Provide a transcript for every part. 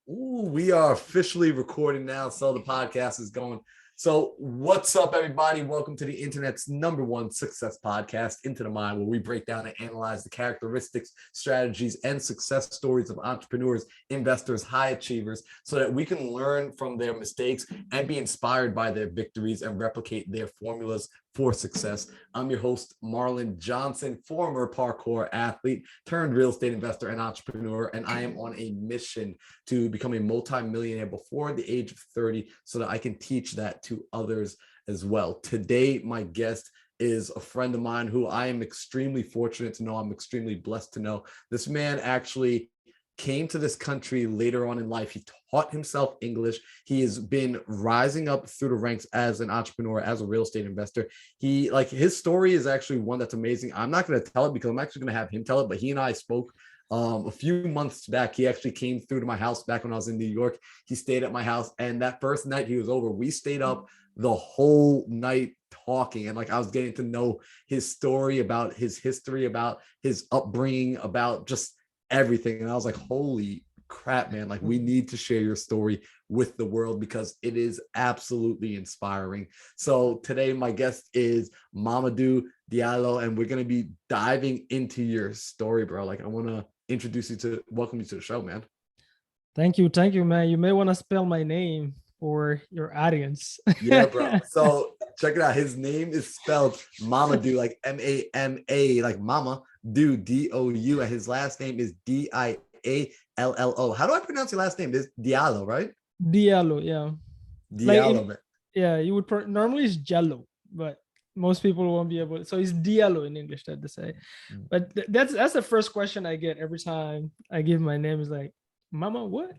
Ooh, we are officially recording now, so the podcast is going. So, what's up, everybody? Welcome to the internet's #1 success podcast, Into the Mind, where we break down and analyze the characteristics, strategies, and success stories of entrepreneurs, investors, high achievers, so that we can learn from their mistakes and be inspired by their victories and replicate their formulas for success. I'm your host, Marlon Johnson, former parkour athlete turned real estate investor and entrepreneur, and I am on a mission to become a multi-millionaire before the age of 30 so that I can teach that to others as well. Today, my guest is a friend of mine who I am extremely fortunate to know. I'm extremely blessed to know. This man actually came to this country later on in life. He taught himself English. He has been rising up through the ranks as an entrepreneur, as a real estate investor. His story is actually one that's amazing. I'm not going to tell it because I'm actually going to have him tell it, but he and I spoke a few months back. He actually came through to my house back when I was in New York. He stayed at my house, and that first night he was over, we stayed up the whole night talking, and I was getting to know his story, about his history, about his upbringing, about just everything. And I was like, holy crap, man, we need to share your story with the world because it is absolutely inspiring. So today my guest is Mamadou Diallo, and we're going to be diving into your story, bro. I want to welcome you to the show, man. Thank you, man. You may want to spell my name for your audience. Yeah, bro. So check it out. His name is spelled Mamadou, like M-A-M-A, like mama, do, D-O-U, and his last name is D-I-A-L-L-O. How do I pronounce your last name? This Diallo, right? Diallo, yeah. Diallo, man. Yeah, you would normally it's Jello, but most people won't be able to. So it's Diallo in English, that to say. But that's the first question I get every time I give my name, is like, Mama, what?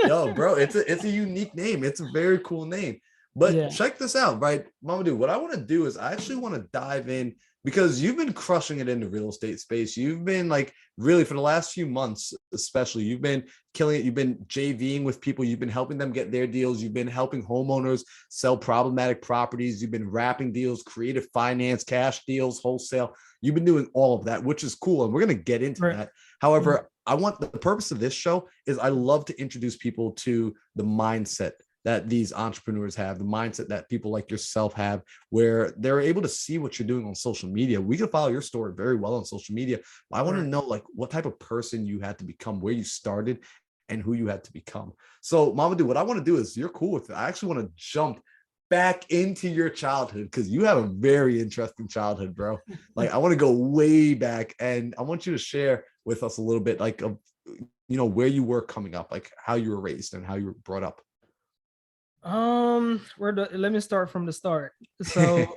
Yo, bro, it's a unique name. It's a very cool name. But yeah, check this out, right, Mamadou? What I want to do is I actually want to dive in because you've been crushing it in the real estate space. You've been really for the last few months, especially, you've been killing it. You've been JVing with people. You've been helping them get their deals. You've been helping homeowners sell problematic properties. You've been wrapping deals, creative finance, cash deals, wholesale. You've been doing all of that, which is cool. And we're going to get into that. However, the purpose of this show is I love to introduce people to the mindset that these entrepreneurs have, the mindset that people like yourself have, where they're able to see what you're doing on social media. We can follow your story very well on social media. I want to know what type of person you had to become, where you started, and who you had to become. So, Mamadou, what I want to do is, you're cool with it, I actually want to jump back into your childhood because you have a very interesting childhood, bro. I want to go way back, and I want you to share with us a little bit of where you were coming up, how you were raised and how you were brought up. Let me start from the start. So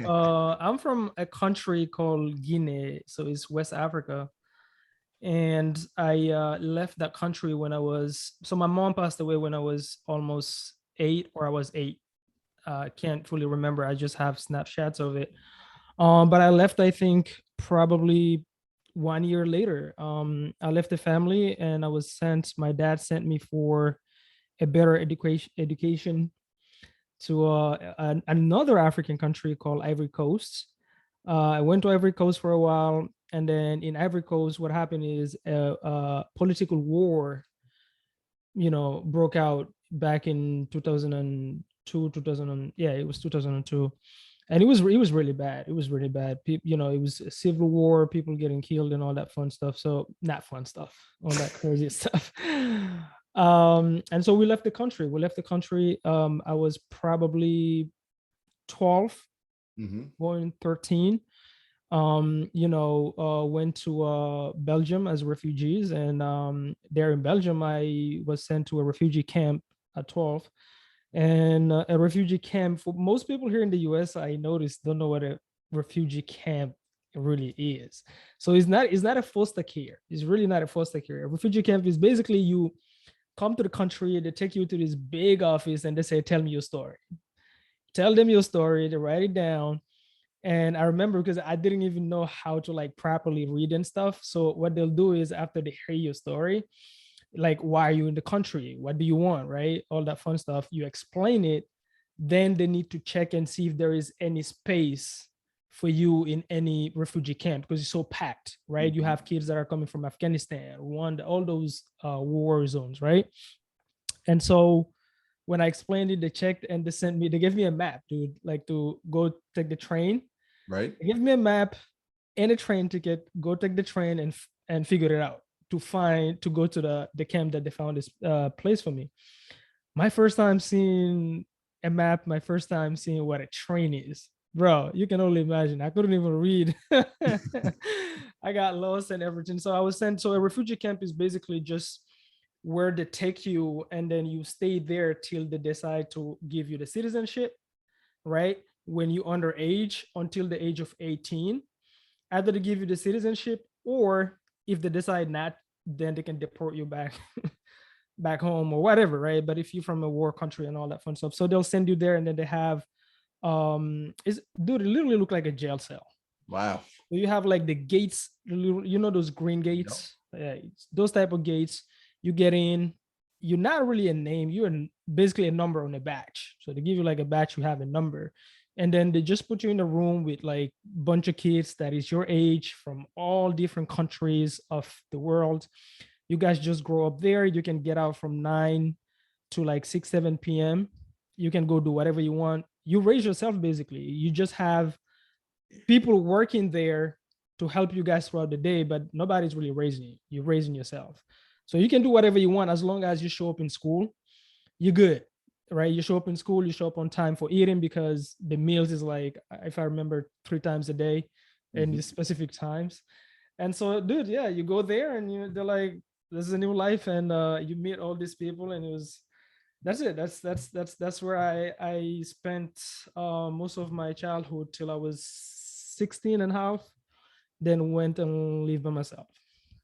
I'm from a country called Guinea, so it's West Africa, and I left that country when my mom passed away when I was almost 8, or I was 8. Can't fully remember. I just have snapshots of it. But I left, I think, probably 1 year later. I left the family, and my dad sent me for a better education to another African country called Ivory Coast. I went to Ivory Coast for a while, and then in Ivory Coast, what happened is a political war, broke out back in 2002, it was 2002. And it was really bad. It was really bad. It was a civil war, people getting killed and all that fun stuff. So not fun stuff, all that crazy stuff. And so we left the country. I was probably 12, going 13. Went to Belgium as refugees, and there in Belgium I was sent to a refugee camp at 12. And a refugee camp, for most people here in the US, I noticed, don't know what a refugee camp really is. So it's not a foster care. It's really not a foster care. A refugee camp is basically, you come to the country, they take you to this big office, and they say, tell me your story. Tell them your story, they write it down. And I remember, because I didn't even know how to properly read and stuff. So what they'll do is, after they hear your story, why are you in the country? What do you want? Right? All that fun stuff. You explain it. Then they need to check and see if there is any space for you in any refugee camp because it's so packed, right? You have kids that are coming from Afghanistan, Rwanda, all those war zones, right? And so when I explained it, they checked and they gave me a map, dude, like to go take the train. Right. They gave me a map and a train ticket, go take the train and figure it out to go to the camp that they found this place for me. My first time seeing a map, my first time seeing what a train is. Bro, you can only imagine. I couldn't even read. I got lost and everything. So I was sent. So a refugee camp is basically just where they take you and then you stay there till they decide to give you the citizenship, right? When you underage until the age of 18, either to give you the citizenship or if they decide not, then they can deport you back back home or whatever, right? But if you're from a war country and all that fun stuff, so they'll send you there and then they have is dude, it literally look like a jail cell. Wow. So you have like the gates, you know, those green Yep. gates, those type of gates. You get in, you're not really a name, you're basically a number on a badge. So they give you like a badge, you have a number. And then they just put you in a room with like a bunch of kids that is your age from all different countries of the world. You guys just grow up there. You can get out from 9 to like 6, 7 p.m. You can go do whatever you want. You raise yourself basically. You just have people working there to help you guys throughout the day, but nobody's really raising you. You're raising yourself. So you can do whatever you want as long as you show up in school. You're good, right? You show up in school, you show up on time for eating because the meals is like, if I remember, 3 times a day in the specific times. And so, dude, yeah, you go there and they're like, this is a new life, and you meet all these people, and that's it. That's where I spent most of my childhood till I was 16 and a half, then went and lived by myself.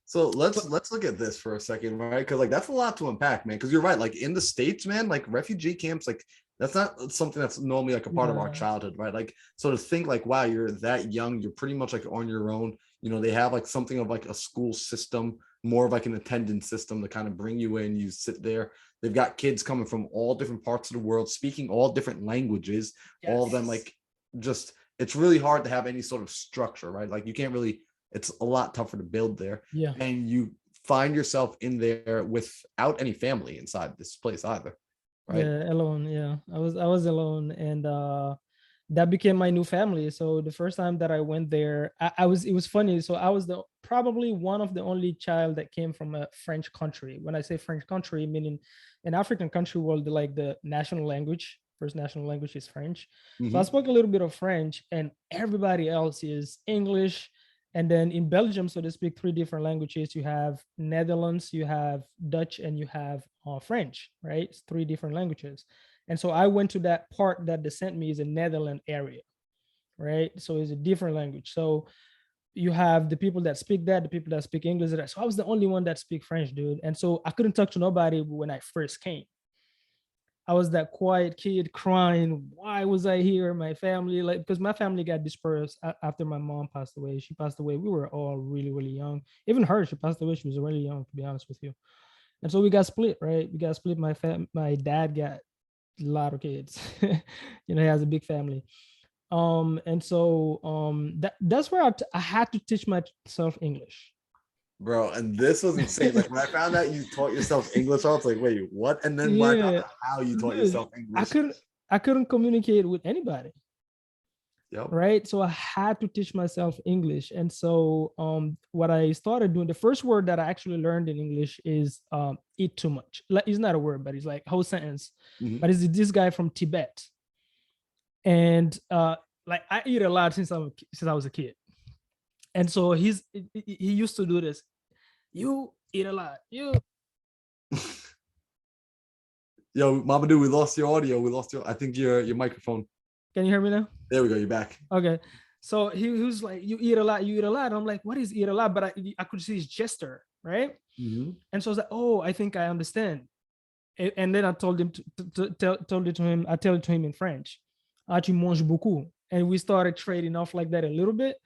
So let's look at this for a second, right? Because like that's a lot to unpack, man. Because you're right, like in the States, man, like refugee camps, like that's not something that's normally like a part of our childhood, right? Like, so to think like, wow, you're that young, you're pretty much like on your own. You know, they have like something of like a school system, more of like an attendance system to kind of bring you in. You sit there. They've got kids coming from all different parts of the world, speaking all different languages, all of them like just it's really hard to have any sort of structure, right? Like you can't really, it's a lot tougher to build there. Yeah. And you find yourself in there without any family inside this place either. Right. Yeah, alone. Yeah. I was alone, and that became my new family. So the first time that I went there, it was funny. So I was probably one of the only child that came from a French country. When I say French country, meaning an African country where like the national language, first national language is French. So I spoke a little bit of French, and everybody else is English. And then in Belgium, so they speak 3 different languages. You have Netherlands, you have Dutch, and you have French, right? It's 3 different languages. And so I went to that part that they sent me is a Netherlands area, right? So it's a different language. So you have the people that speak that, the people that speak English. So I was the only one that speak French, dude. And so I couldn't talk to nobody when I first came. I was that quiet kid crying. Why was I here? My family, like, because my family got dispersed after my mom passed away. She passed away. We were all really, really young. Even her, she passed away. She was really young, to be honest with you. And so we got split, right? We got split. My dad got a lot of kids. He has a big family. And so that's where I had to teach myself English. Bro, and this was insane. Like when I found out you taught yourself English, I was like, wait, what? And then when I found out how you taught yourself English, I couldn't communicate with anybody. Yep. Right. So I had to teach myself English. And so what I started doing, the first word that I actually learned in English is eat too much. Like, it's not a word, but it's like whole sentence. But it's this guy from Tibet. And like I eat a lot since I was a kid. And so he used to do this. You eat a lot. You. Yo, Mamadou, we lost your audio. I think your microphone. Can you hear me now? There we go. You're back. Okay. So he was like, you eat a lot, you eat a lot. I'm like, what is eat a lot? But I could see his gesture, right? And so I was like, oh, I think I understand. And then I told him told it to him. I tell it to him in French. Ah, tu manges beaucoup. And we started trading off like that a little bit.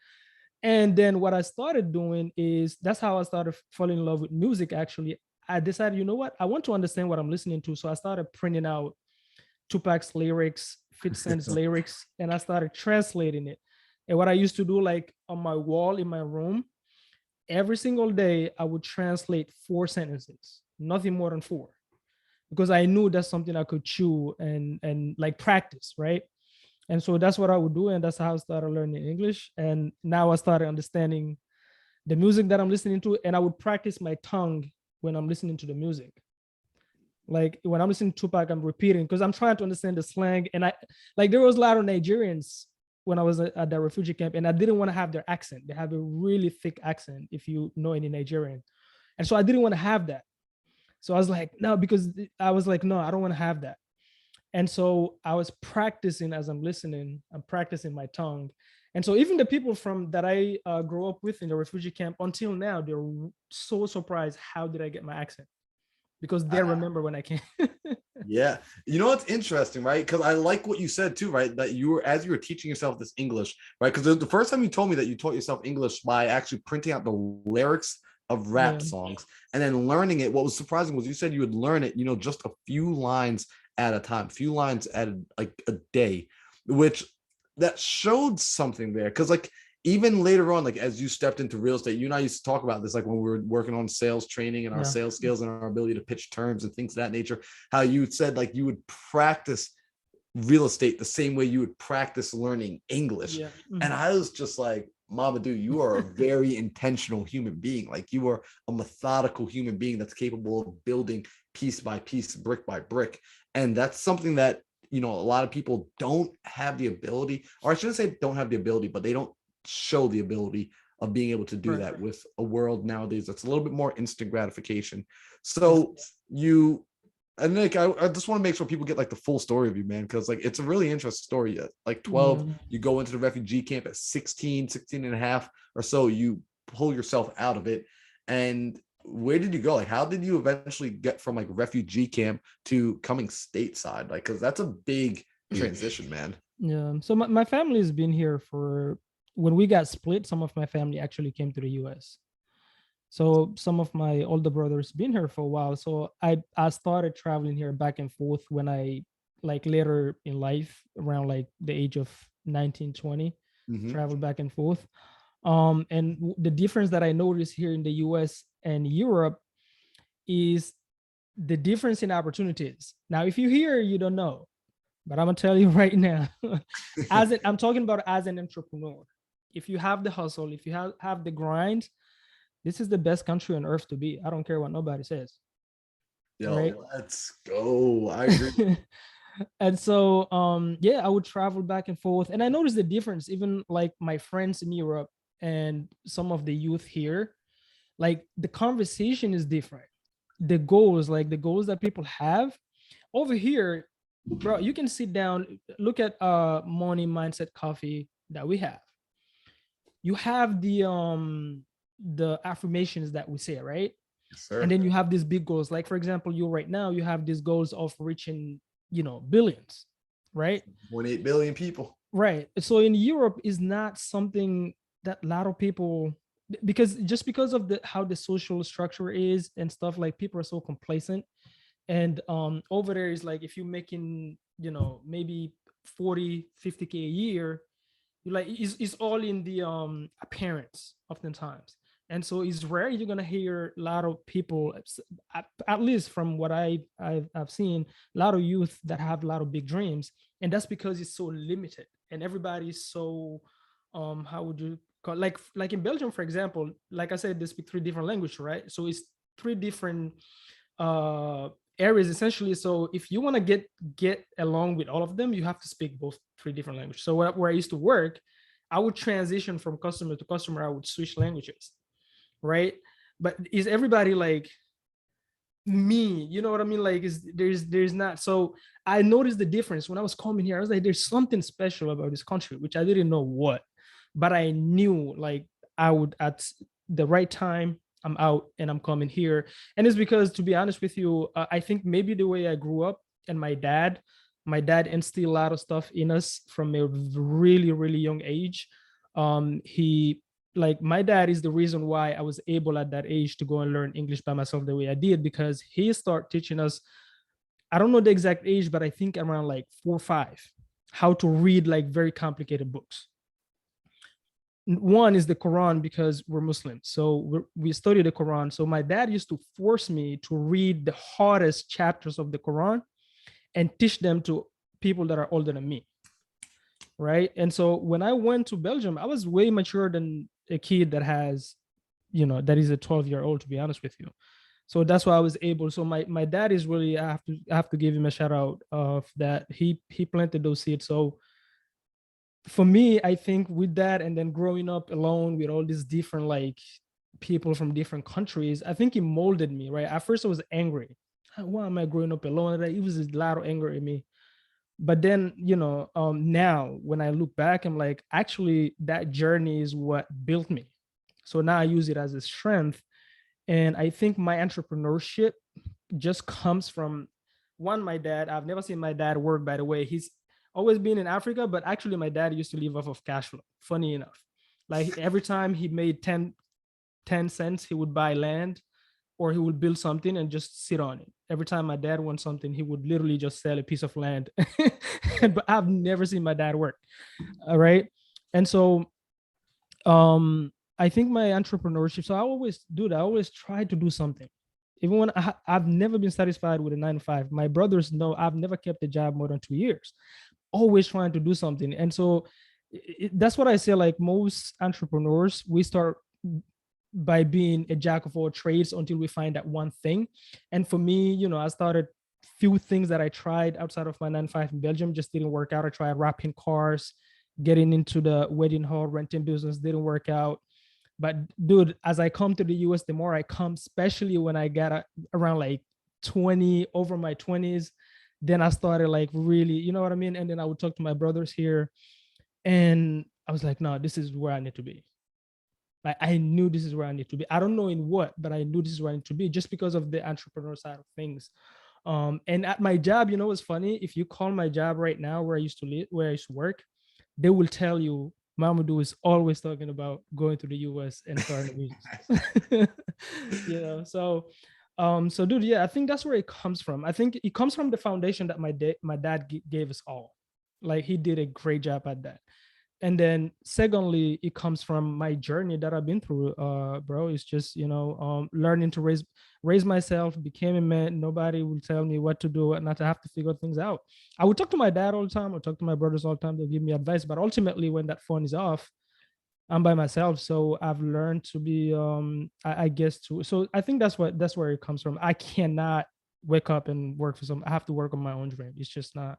And then what I started doing is that's how I started falling in love with music. Actually, I decided, you know what? I want to understand what I'm listening to. So I started printing out Tupac's lyrics, 50 Cent's lyrics, and I started translating it. And what I used to do, like on my wall in my room, every single day I would translate 4 sentences, nothing more than four, because I knew that's something I could chew and like practice, right? And so that's what I would do, and that's how I started learning English. And now I started understanding the music that I'm listening to, and I would practice my tongue when I'm listening to the music. Like when I'm listening to Tupac, I'm repeating because I'm trying to understand the slang. And I like there was a lot of Nigerians when I was at the refugee camp, and I didn't want to have their accent. They have a really thick accent if you know any Nigerian. And so I didn't want to have that. So I was like, no, because I was like, no, I don't want to have that. And so I was practicing as I'm listening, I'm practicing my tongue. And so even the people from that I grew up with in the refugee camp until now, they're so surprised. How did I get my accent? Because they remember when I came. Yeah. You know what's interesting, right? Because I like what you said too, right? That you were, as you were teaching yourself this English, right? Because the first time you told me that you taught yourself English by actually printing out the lyrics of rap Yeah. songs and then learning it. What was surprising was you said you would learn it, just a few lines at a time, few lines at like a day, which that showed something there. Because like even later on, like as you stepped into real estate, you and I used to talk about this, like when we were working on sales training and our Yeah. sales skills and our ability to pitch terms and things of that nature, how you said like you would practice real estate the same way you would practice learning English. Yeah. And I was just like, Mamadou, you are a very intentional human being. Like you are a methodical human being that's capable of building piece by piece, brick by brick. And that's something that, a lot of people don't have the ability, or I shouldn't say don't have the ability, but they don't show the ability of being able to do that with a world nowadays that's a little bit more instant gratification. So you, and like I just want to make sure people get like the full story of you, man, because like it's a really interesting story. At like 12, you go into the refugee camp. At 16 and a half or so, you pull yourself out of it. And where did you go? Like how did you eventually get from like refugee camp to coming stateside? Like because that's a big transition, man. Yeah. So my family has been here for, when we got split, some of my family actually came to the US. So some of my older brothers been here for a while. So I started traveling here back and forth when I, like later in life, around like the age of 19, 20, travel back and forth. And the difference that I noticed here in the US and Europe is the difference in opportunities. Now, if you hear, you don't know, but I'm gonna tell you right now, I'm talking about as an entrepreneur. If you have the hustle, if you have the grind, this is the best country on earth to be. I don't care what nobody says. Yo, right? let's go. I agree. And so yeah, I would travel back and forth, and I noticed the difference. Even like my friends in Europe and some of the youth here, like the conversation is different. The goals, like the goals that people have over here, bro, you can sit down, look at money mindset coffee that we have. You have the affirmations that we say, right? Yes, sir. And then you have these big goals. Like for example, you right now, you have these goals of reaching, billions, right? 0.8 billion people. Right. So in Europe is not something that a lot of people, because of the how the social structure is and stuff, like people are so complacent. And over there is like if you're making, maybe 40, 50K a year, you like it's all in the appearance oftentimes. And so it's rare you're gonna hear a lot of people, at least from what I've seen, a lot of youth that have a lot of big dreams, and that's because it's so limited and everybody's so how would you call, like in Belgium, for example, like I said, they speak three different languages, right? So it's three different uh areas essentially. So if you want to get along with all of them, you have to speak both three different languages. So where I used to work, I would transition from customer to customer, I would switch languages, right? But is everybody like me? You know what I mean? Like is there's not. So I noticed the difference when I was coming here. I was like, there's something special about this country, which I didn't know what, but I knew like I would at the right time, I'm out and I'm coming here. And it's because, to be honest with you, I think maybe the way I grew up and my dad instilled a lot of stuff in us from a really, really young age. He like my dad is the reason why I was able at that age to go and learn English by myself the way I did, because he started teaching us, I don't know the exact age, but I think around like 4 or 5, how to read like very complicated books. one is the Quran, because we're Muslims. So we study the Quran. So my dad used to force me to read the hardest chapters of the Quran and teach them to people that are older than me. Right. And so when I went to Belgium, I was way mature than a kid that has, that is a 12-year-old, to be honest with you. So that's why I was able. So my dad is really, I have to give him a shout out of that. He planted those seeds. So for me, I think with that, and then growing up alone with all these different like people from different countries, I think it molded me, right? At first I was angry. Why am I growing up alone? It was a lot of anger in me. But then, now when I look back, I'm like, actually that journey is what built me. So now I use it as a strength. And I think my entrepreneurship just comes from one, my dad. I've never seen my dad work, by the way. He's always been in Africa, but actually my dad used to live off of cash flow. Funny enough. Like every time he made 10 cents, he would buy land or he would build something and just sit on it. Every time my dad wants something, he would literally just sell a piece of land. But I've never seen my dad work. All right. And so I think my entrepreneurship, so I always do that. I always try to do something. Even when I've never been satisfied with a 9 to 5. My brothers know I've never kept a job more than 2 years. Always trying to do something. And so that's what I say. Like most entrepreneurs, we start by being a jack of all trades until we find that one thing. And for me, I started few things that I tried outside of my 9 to 5 in Belgium, just didn't work out. I tried wrapping cars, getting into the wedding hall renting business, didn't work out. But dude, as I come to the US, the more I come, especially when I got around like 20, over my 20s, then I started like really, you know what I mean? And then I would talk to my brothers here and I was like, no, this is where I need to be. Like I knew this is where I need to be. I don't know in what, but I knew this is where I need to be just because of the entrepreneur side of things. And at my job, it's funny. If you call my job right now where I used to live, where I used to work, they will tell you Mamadou is always talking about going to the US and starting a business. So dude, yeah, I think that's where it comes from. I think it comes from the foundation that my dad gave us all. Like he did a great job at that. And then secondly, it comes from my journey that I've been through, bro. It's just, learning to raise myself, became a man. Nobody will tell me what to do, what not to, have to figure things out. I would talk to my dad all the time. I would talk to my brothers all the time. They'll give me advice. But ultimately, when that phone is off, I'm by myself. So I've learned to be, I guess, so I think that's where it comes from. I cannot wake up and work for some. I have to work on my own dream. It's just not.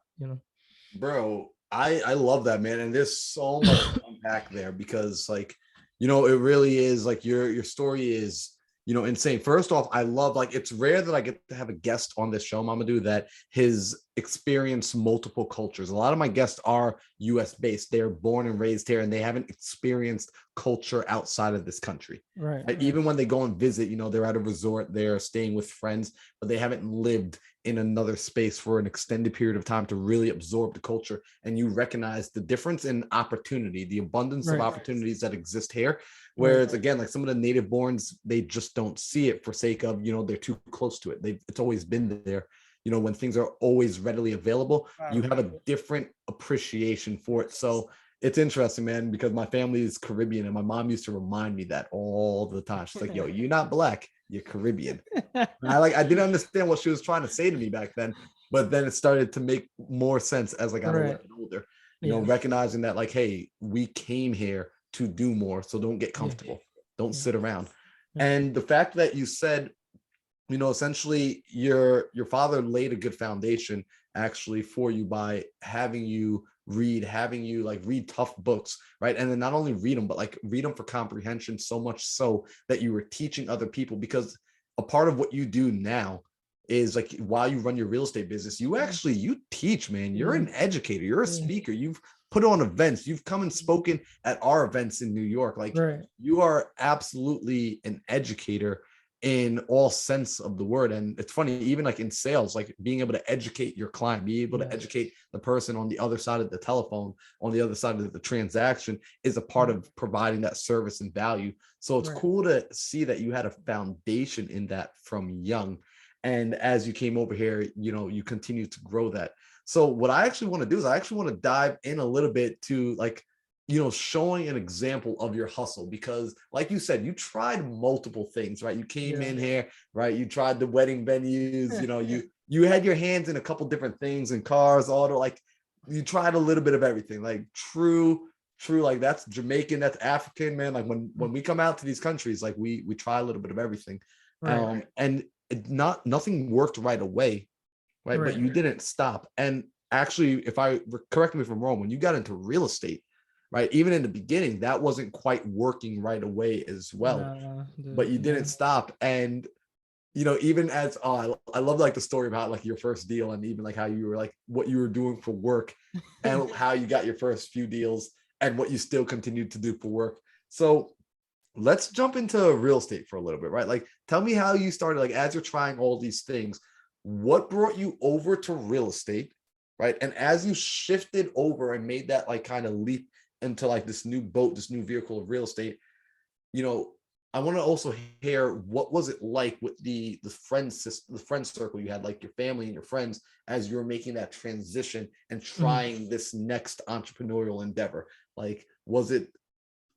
Bro, I love that, man. And there's so much to unpack there because like, it really is like your story is, insane. First off, I love like it's rare that I get to have a guest on this show, Mamadou, that his experienced multiple cultures. A lot of my guests are US based. They're born and raised here and they haven't experienced culture outside of this country. Right. Even when they go and visit, they're at a resort, they're staying with friends, but they haven't lived in another space for an extended period of time to really absorb the culture. And you recognize the difference in opportunity, the abundance of opportunities that exist here. Whereas again, like some of the native borns, they just don't see it for sake of, they're too close to it. It's always been there. When things are always readily available, you have a different appreciation for it. So it's interesting, man, because my family is Caribbean and my mom used to remind me that all the time. She's like, yo, you're not black, you're Caribbean. I didn't understand what she was trying to say to me back then, but then it started to make more sense as I got a little bit older, recognizing that like, hey, we came here to do more. So don't get comfortable. Don't sit around. And the fact that you said, essentially your father laid a good foundation actually for you by having you read tough books, right? And then not only read them, but like read them for comprehension, so much so that you were teaching other people. Because a part of what you do now is like while you run your real estate business, you teach, man. You're an educator, you're a speaker, you've put on events, you've come and spoken at our events in New York. Like you are absolutely an educator in all sense of the word. And it's funny, even like in sales, like being able to educate your client, be able to educate the person on the other side of the telephone, on the other side of the transaction, is a part of providing that service and value. So it's cool to see that you had a foundation in that from young. And as you came over here, you continue to grow that. So what I actually want to do is I actually want to dive in a little bit to like showing an example of your hustle, because like you said, you tried multiple things, right? You came in here, right? You tried the wedding venues, you had your hands in a couple different things, in cars, auto, like you tried a little bit of everything, like true, like that's Jamaican, that's African, man. Like when we come out to these countries, like we try a little bit of everything. And nothing worked right away, right? But you didn't stop. And actually, correct me if I'm wrong, when you got into real estate, right, even in the beginning, that wasn't quite working right away as well. But you didn't stop. And even as I love like the story about like your first deal, and even like how you were like what you were doing for work and how you got your first few deals and what you still continued to do for work. So let's jump into real estate for a little bit, right? Like, tell me how you started, like, as you're trying all these things, what brought you over to real estate, right? And as you shifted over and made that like kind of leap into like this new boat, this new vehicle of real estate, I want to also hear, what was it like with the friend circle you had, like your family and your friends, as you were making that transition and trying this next entrepreneurial endeavor? Like, was it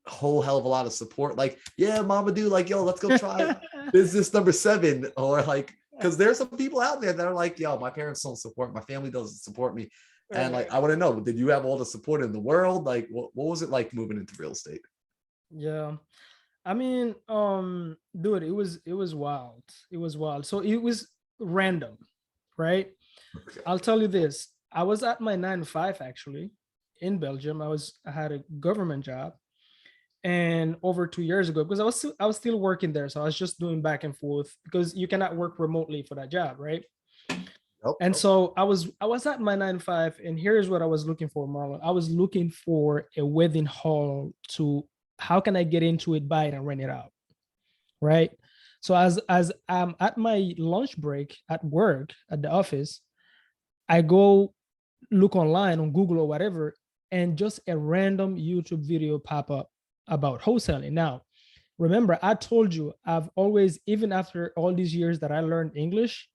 a whole hell of a lot of support? Like, yeah, Mamadou, like, yo, let's go try business number 7, or like, because there's some people out there that are like, yo, my parents don't support, my family doesn't support me. And like, I want to know, did you have all the support in the world? Like, what was it like moving into real estate? Yeah. I mean, dude, it was wild. It was wild. So it was random, right? Okay. I'll tell you this. I was at my 9 to 5 actually in Belgium. I had a government job, and over 2 years ago, because I was still working there, so I was just doing back and forth because you cannot work remotely for that job, right? And so I was at my 9 to 5, and here's what I was looking for, Marlon. I was looking for a wedding hall to, how can I get into it, buy it, and rent it out, right? So as I'm at my lunch break at work at the office, I go look online on Google or whatever, and just a random YouTube video pop up about wholesaling. Now, remember, I told you I've always, even after all these years that I learned English,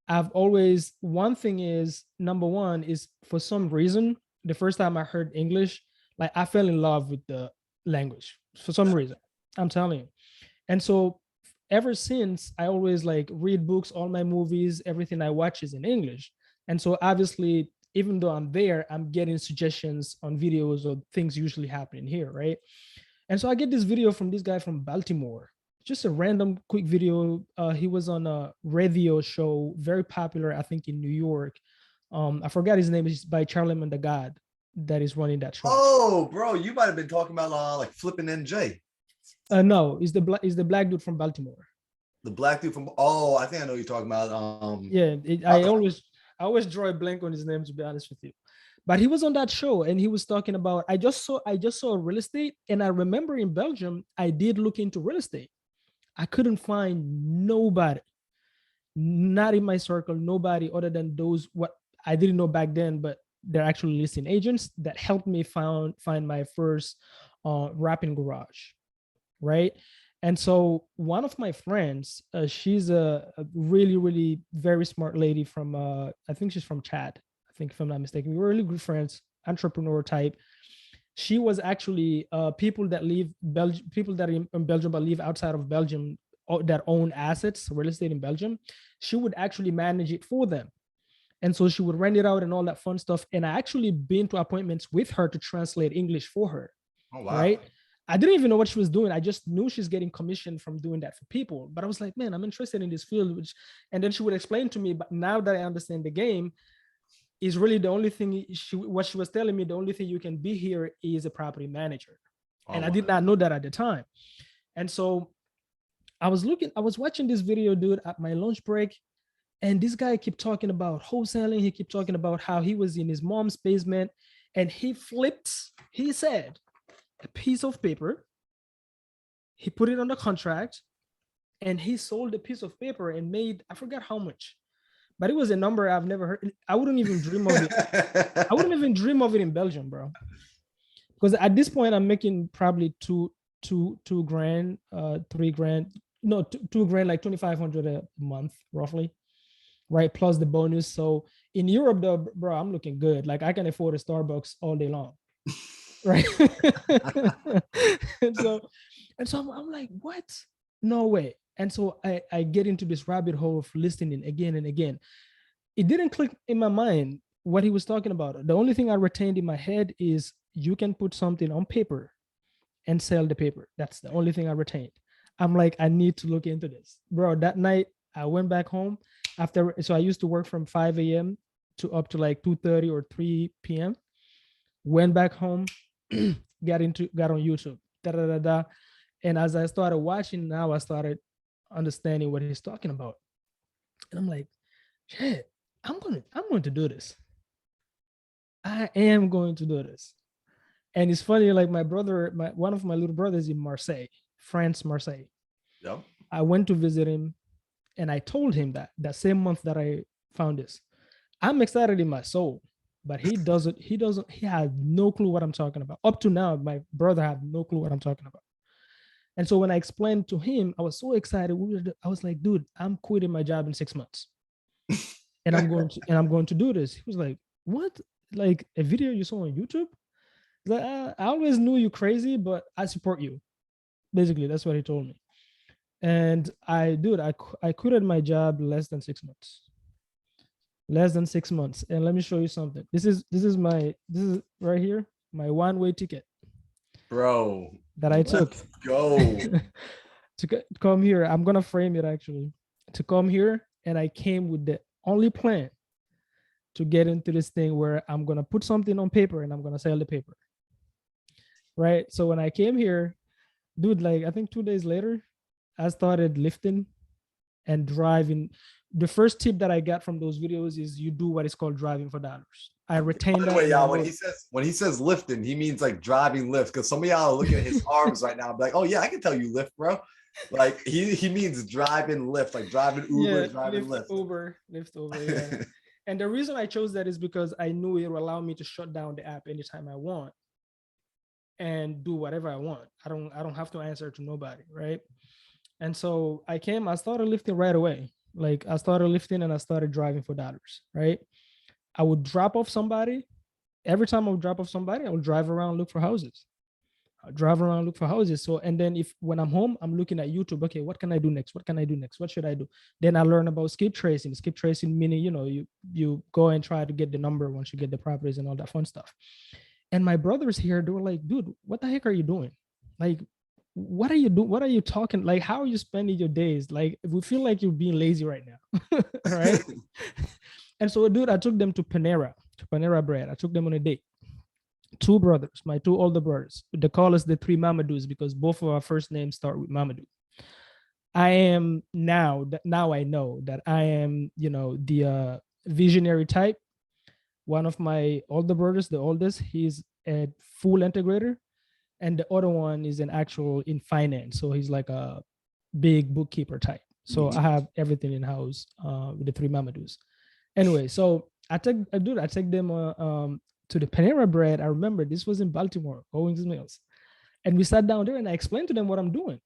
I've always, one thing is, number one is, for some reason, the first time I heard English, like I fell in love with the language for some reason. I'm telling you. And so ever since, I always like read books, all my movies, everything I watch is in English. And so obviously, even though I'm there, I'm getting suggestions on videos of things usually happening here, right? And so I get this video from this guy from Baltimore, just a random quick video. He was on a radio show, very popular, I think, in New York. I forgot his name. It's by Charlemagne the God that is running that show. Oh, bro, you might have been talking about like flipping NJ. No, he's the black dude from Baltimore. The black dude from, oh, I think I know you're talking about. Yeah, I always draw a blank on his name, to be honest with you. But he was on that show and he was talking about, I just saw real estate. And I remember in Belgium, I did look into real estate. I couldn't find nobody, not in my circle, nobody other than those, what I didn't know back then, but they're actually listing agents that helped me find my first wrapping garage, right? And so one of my friends, she's a really, really very smart lady from, I think she's from Chad, I think, if I'm not mistaken. We were really good friends, entrepreneur type. She was actually people that are in Belgium but live outside of Belgium, that own assets, real estate in Belgium. She would actually manage it for them. And so she would rent it out and all that fun stuff. And I actually been to appointments with her to translate English for her. Oh, wow. Right? I didn't even know what she was doing. I just knew she's getting commission from doing that for people. But I was like, man, I'm interested in this field. And then she would explain to me, but now that I understand the game, is really the only thing what she was telling me, the only thing you can be here is a property manager. And I did not know that at the time. And so I was watching this video, dude, at my lunch break. And this guy kept talking about wholesaling. He kept talking about how he was in his mom's basement and he said, a piece of paper. He put it on the contract and he sold a piece of paper and made, I forgot how much, but it was a number I've never heard. I wouldn't even dream of it. I wouldn't even dream of it in Belgium, bro. Because at this point, I'm making probably two grand, 3 grand, no, 2 grand, like 2,500 a month, roughly, right? Plus the bonus. So in Europe, though, bro, I'm looking good. Like I can afford a Starbucks all day long. right? and so I'm like, what? No way. And so I get into this rabbit hole of listening again and again. It didn't click in my mind what he was talking about. The only thing I retained in my head is you can put something on paper and sell the paper. That's the only thing I retained. I'm like, I need to look into this. Bro, that night I went back home after, so I used to work from 5 a.m. to up to like 2:30 or 3 p.m. Went back home, got on YouTube. Da, da, da, da. And as I started watching, now I started understanding what he's talking about. And I'm like, shit, I'm going to do this. I am going to do this. And it's funny, like my brother, one of my little brothers in Marseille, France, Marseille. Yep. I went to visit him and I told him that same month that I found this. I'm excited in my soul, but he has no clue what I'm talking about. Up to now, my brother had no clue what I'm talking about. And so when I explained to him, I was so excited. I was like, dude, I'm quitting my job in 6 months. And I'm going to do this. He was like, what? Like a video you saw on YouTube? Like, I always knew you crazy, but I support you. Basically, that's what he told me. And I quitted my job less than 6 months. Less than 6 months. And let me show you something. This is right here, my one-way ticket. Bro. That I took. Let's go. to come here. I'm gonna frame it actually. To come here, and I came with the only plan to get into this thing where I'm gonna put something on paper and I'm gonna sell the paper. Right. So when I came here, dude, like I think 2 days later, I started lifting and driving. The first tip that I got from those videos is you do what is called driving for dollars. I retained that. By the way, y'all, when he says lifting, he means like driving Lyft. Because some of y'all are looking at his arms right now, like, oh yeah, I can tell you Lyft, bro. Like he means driving Lyft, like driving Uber, yeah, driving Lyft. Lyft Uber, yeah. And the reason I chose that is because I knew it would allow me to shut down the app anytime I want and do whatever I want. I don't have to answer to nobody, right? And so I started lifting right away. Like I started lifting and I started driving for dollars, right? I would drop off somebody. Every time I would drop off somebody, I would drive around, look for houses. I'll drive around, look for houses. So, and then when I'm home, I'm looking at YouTube. Okay, what can I do next? What can I do next? What should I do? Then I learn about skip tracing. Skip tracing meaning, you go and try to get the number once you get the properties and all that fun stuff. And my brothers here, they were like, dude, what the heck are you doing? Like, what are you doing? What are you talking? Like, how are you spending your days? Like, we feel like you're being lazy right now. Right. And so, dude, I took them to Panera Bread. I took them on a date. 2 brothers, my 2 older brothers. They call us the 3 Mamadous because both of our first names start with Mamadou. I am now I know that I am, the visionary type. One of my older brothers, the oldest, he's a full integrator. And the other one is an actual in finance. So he's like a big bookkeeper type. So I have everything in house with the 3 Mamadous. Anyway, so I take them to the Panera Bread. I remember this was in Baltimore, Owings Mills. And we sat down there and I explained to them what I'm doing.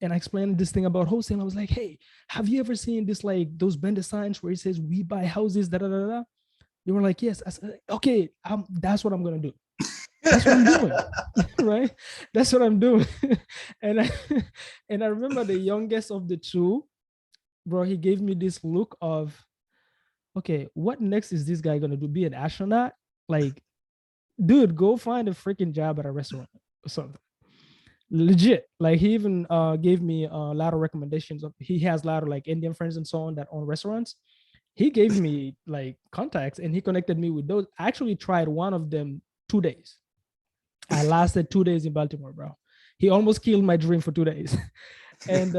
And I explained this thing about wholesale. I was like, hey, have you ever seen this, like those vendor signs where it says we buy houses, da da da da? They were like, yes. I said, okay, that's what I'm going to do. That's what I'm doing. Right? That's what I'm doing. and I remember the youngest of the 2, bro, he gave me this look of, okay, what next is this guy going to do? Be an astronaut? Like, dude, go find a freaking job at a restaurant or something. Legit. Like, he even gave me a lot of recommendations. He has a lot of like Indian friends and so on that own restaurants. He gave me like contacts and he connected me with those. I actually tried one of them 2 days. I lasted 2 days in Baltimore, bro. He almost killed my dream for 2 days. and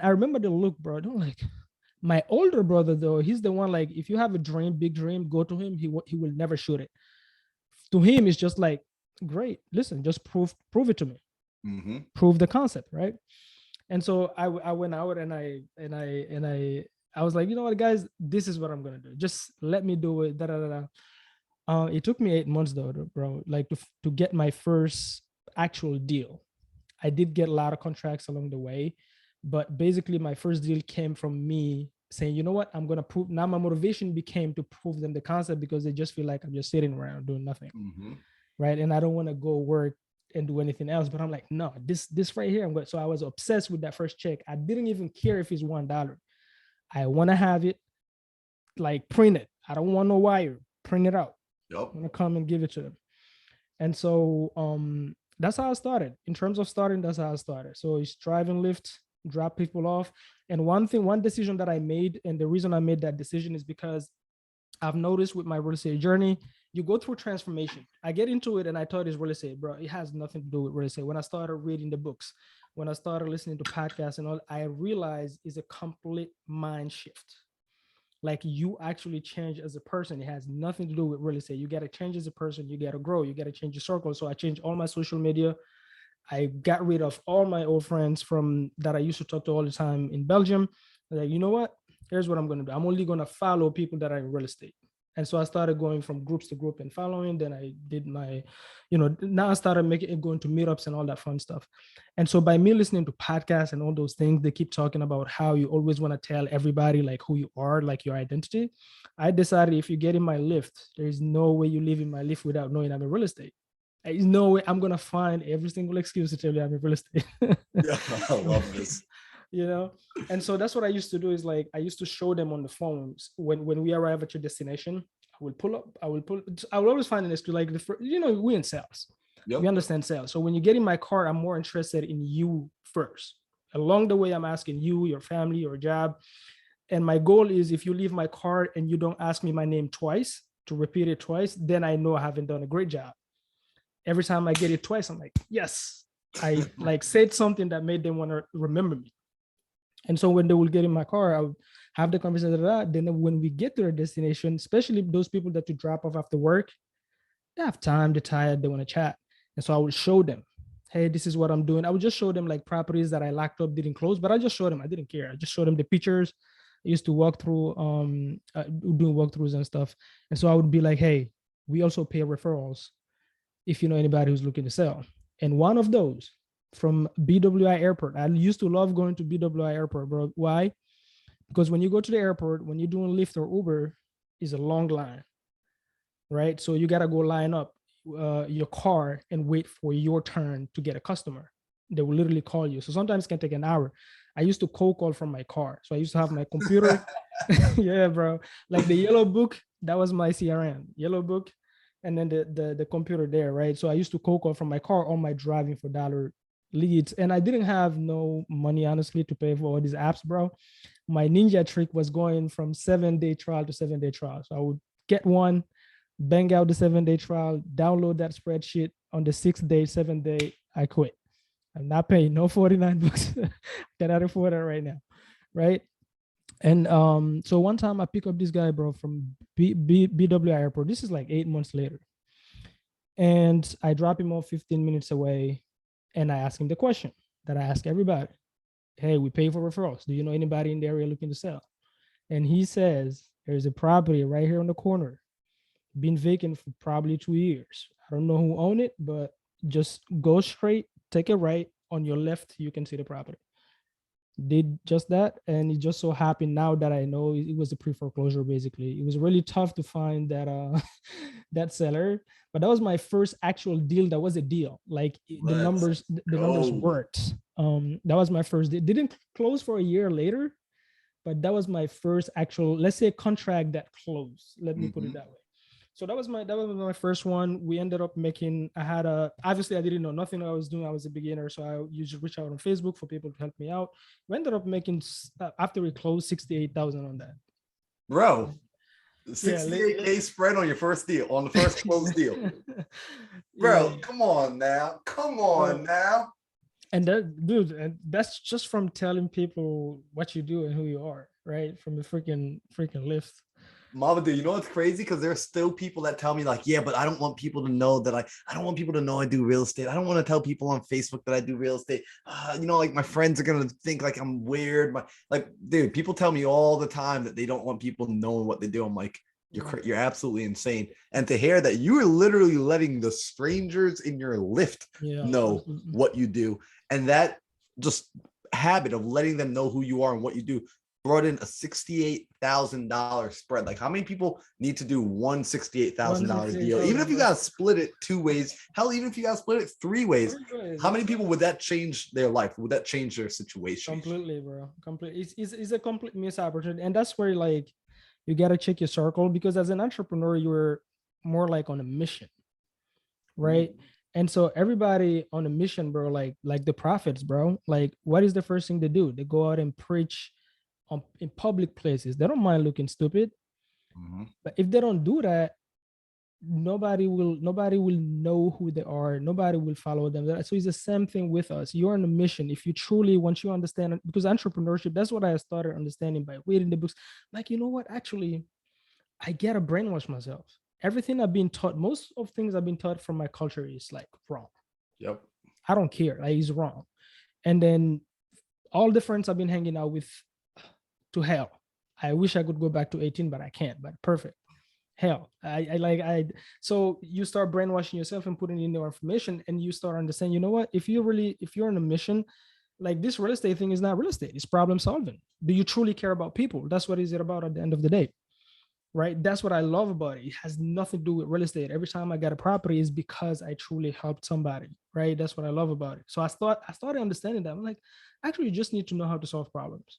I remember the look, bro. Don't like my older brother though. He's the one, like, if you have a dream, big dream, go to him. He will never shoot it. To him, it's just like, great. Listen, just prove it to me. Mm-hmm. Prove the concept, right? And so I went out and I was like, you know what, guys, this is what I'm gonna do. Just let me do it. Da da da. It took me 8 months though, bro, like to get my first actual deal. I did get a lot of contracts along the way, but basically my first deal came from me saying, you know what, I'm going to prove. Now my motivation became to prove them the concept because they just feel like I'm just sitting around doing nothing. Mm-hmm. right? And I don't want to go work and do anything else. But I'm like, no, this right here. So I was obsessed with that first check. I didn't even care if it's $1. I want to have it like printed. I don't want no wire. Print it out. Yep. I'm gonna come and give it to them. And so that's how I started. In terms of starting, that's how I started. So it's driving Lyft, drop people off. And one decision that I made, and the reason I made that decision is because I've noticed with my real estate journey, you go through transformation. I get into it and I thought it's real estate, bro. It has nothing to do with real estate. When I started reading the books, when I started listening to podcasts and all, I realized it's a complete mind shift. Like you actually change as a person. It has nothing to do with real estate. You got to change as a person. You got to grow. You got to change your circle. So I changed all my social media. I got rid of all my old friends from that I used to talk to all the time in Belgium. Like, you know what? Here's what I'm going to do. I'm only going to follow people that are in real estate. And so I started going from groups to group and following. Then I did my, now I started going to meetups and all that fun stuff. And so by me listening to podcasts and all those things, they keep talking about how you always want to tell everybody like who you are, like your identity. I decided if you get in my Lyft, there's no way you live in my Lyft without knowing I'm in real estate. There's no way I'm going to find every single excuse to tell you I'm in real estate. Yeah, I love this. And so that's what I used to do is like I used to show them on the phones when we arrive at your destination. I will always find an excuse like we're in sales. Yep. We understand sales. So when you get in my car, I'm more interested in you first. Along the way, I'm asking you, your family, your job. And my goal is if you leave my car and you don't ask me my name twice, to repeat it twice, then I know I haven't done a great job. Every time I get it twice, I'm like, yes, I like said something that made them want to remember me. And so when they will get in my car, I would have the conversation. Then when we get to their destination, especially those people that you drop off after work, they have time, they're tired, they want to chat. And so I would show them, hey, this is what I'm doing. I would just show them like properties that I locked up, didn't close, but I just showed them. I didn't care. I just showed them the pictures. I used to walk through, doing walkthroughs and stuff. And so I would be like, hey, we also pay referrals if you know anybody who's looking to sell. And one of those from BWI Airport. I used to love going to BWI Airport, bro. Why? Because when you go to the airport, when you're doing Lyft or Uber, is a long line, right? So you got to go line up your car and wait for your turn to get a customer. They will literally call you. So sometimes it can take an hour. I used to cold call from my car. So I used to have my computer. Yeah, bro. Like the yellow book, that was my CRM, yellow book. And then the computer there, right? So I used to cold call from my car on my driving for dollar leads. And I didn't have no money, honestly, to pay for all these apps, bro. My ninja trick was going from 7-day trial to 7-day trial. So I would get one, bang out the 7-day trial, download that spreadsheet. On the 6th day, 7th day, I quit. I'm not paying no $49. Cannot afford that right now, right? And so one time I pick up this guy, bro, from BWI Airport. This is like 8 months later. And I drop him off 15 minutes away. And I ask him the question that I ask everybody. Hey, we pay for referrals. Do you know anybody in the area looking to sell? And he says, there's a property right here on the corner, been vacant for probably 2 years. I don't know who owned it, but just go straight, take a right. On your left, you can see the property. Did just that, and it just so happened now that I know it was a pre-foreclosure. Basically, it was really tough to find that that seller, but that was my first actual deal. That was a deal. Like the numbers worked. That was my first deal. Didn't close for a year later, but that was my first actual, let's say, contract that closed. Let me put it that way. So that was my first one. We ended up making, obviously I didn't know nothing I was doing. I was a beginner. So I usually reach out on Facebook for people to help me out. We ended up making, after we closed, 68,000 on that. Bro, 68K spread on your first deal, on the first closed deal. Bro, come on now. And that, dude, and that's just from telling people what you do and who you are, right? From the freaking Lyft. Mamadou, you know what's crazy? Because there's still people that tell me like, yeah, but I don't want people to know that I don't want people to know I do real estate. I don't want to tell people on Facebook that I do real estate. Like my friends are going to think like I'm weird. Dude, people tell me all the time that they don't want people knowing what they do. I'm like, you're absolutely insane. And to hear that you are literally letting the strangers in your Lyft know what you do. And that just habit of letting them know who you are and what you do brought in a $68,000 spread. Like, how many people need to do one $68,000 deal? Even if you got to split it 2 ways, hell, even if you got to split it 3 ways, how many people would that change their life? Would that change their situation? Completely, bro. Completely. It's a complete missed opportunity. And that's where, like, you got to check your circle, because as an entrepreneur, you're more like on a mission, right? And so everybody on a mission, bro, like the prophets, bro, like, what is the first thing they do? They go out and preach in public places. They don't mind looking stupid. But if they don't do that, nobody will know who they are. Nobody will follow them. So it's the same thing with us. You're on a mission. If you truly, once you understand, because entrepreneurship, that's what I started understanding by reading the books. Like, you know what? Actually, I get to brainwash myself. Everything I've been taught, most of things I've been taught from my culture is like wrong. Yep. I don't care. Like, it's wrong. And then all the friends I've been hanging out with, to hell. I wish I could go back to 18, but I can't. But perfect. Hell, so you start brainwashing yourself and putting in the information, and you start understanding, you know what, if you're on a mission, like, this real estate thing is not real estate, it's problem solving. Do you truly care about people? That's what is it about at the end of the day, right? That's what I love about it. It has nothing to do with real estate. Every time I got a property is because I truly helped somebody, right? That's what I love about it. So I started understanding that. I'm like, actually, you just need to know how to solve problems.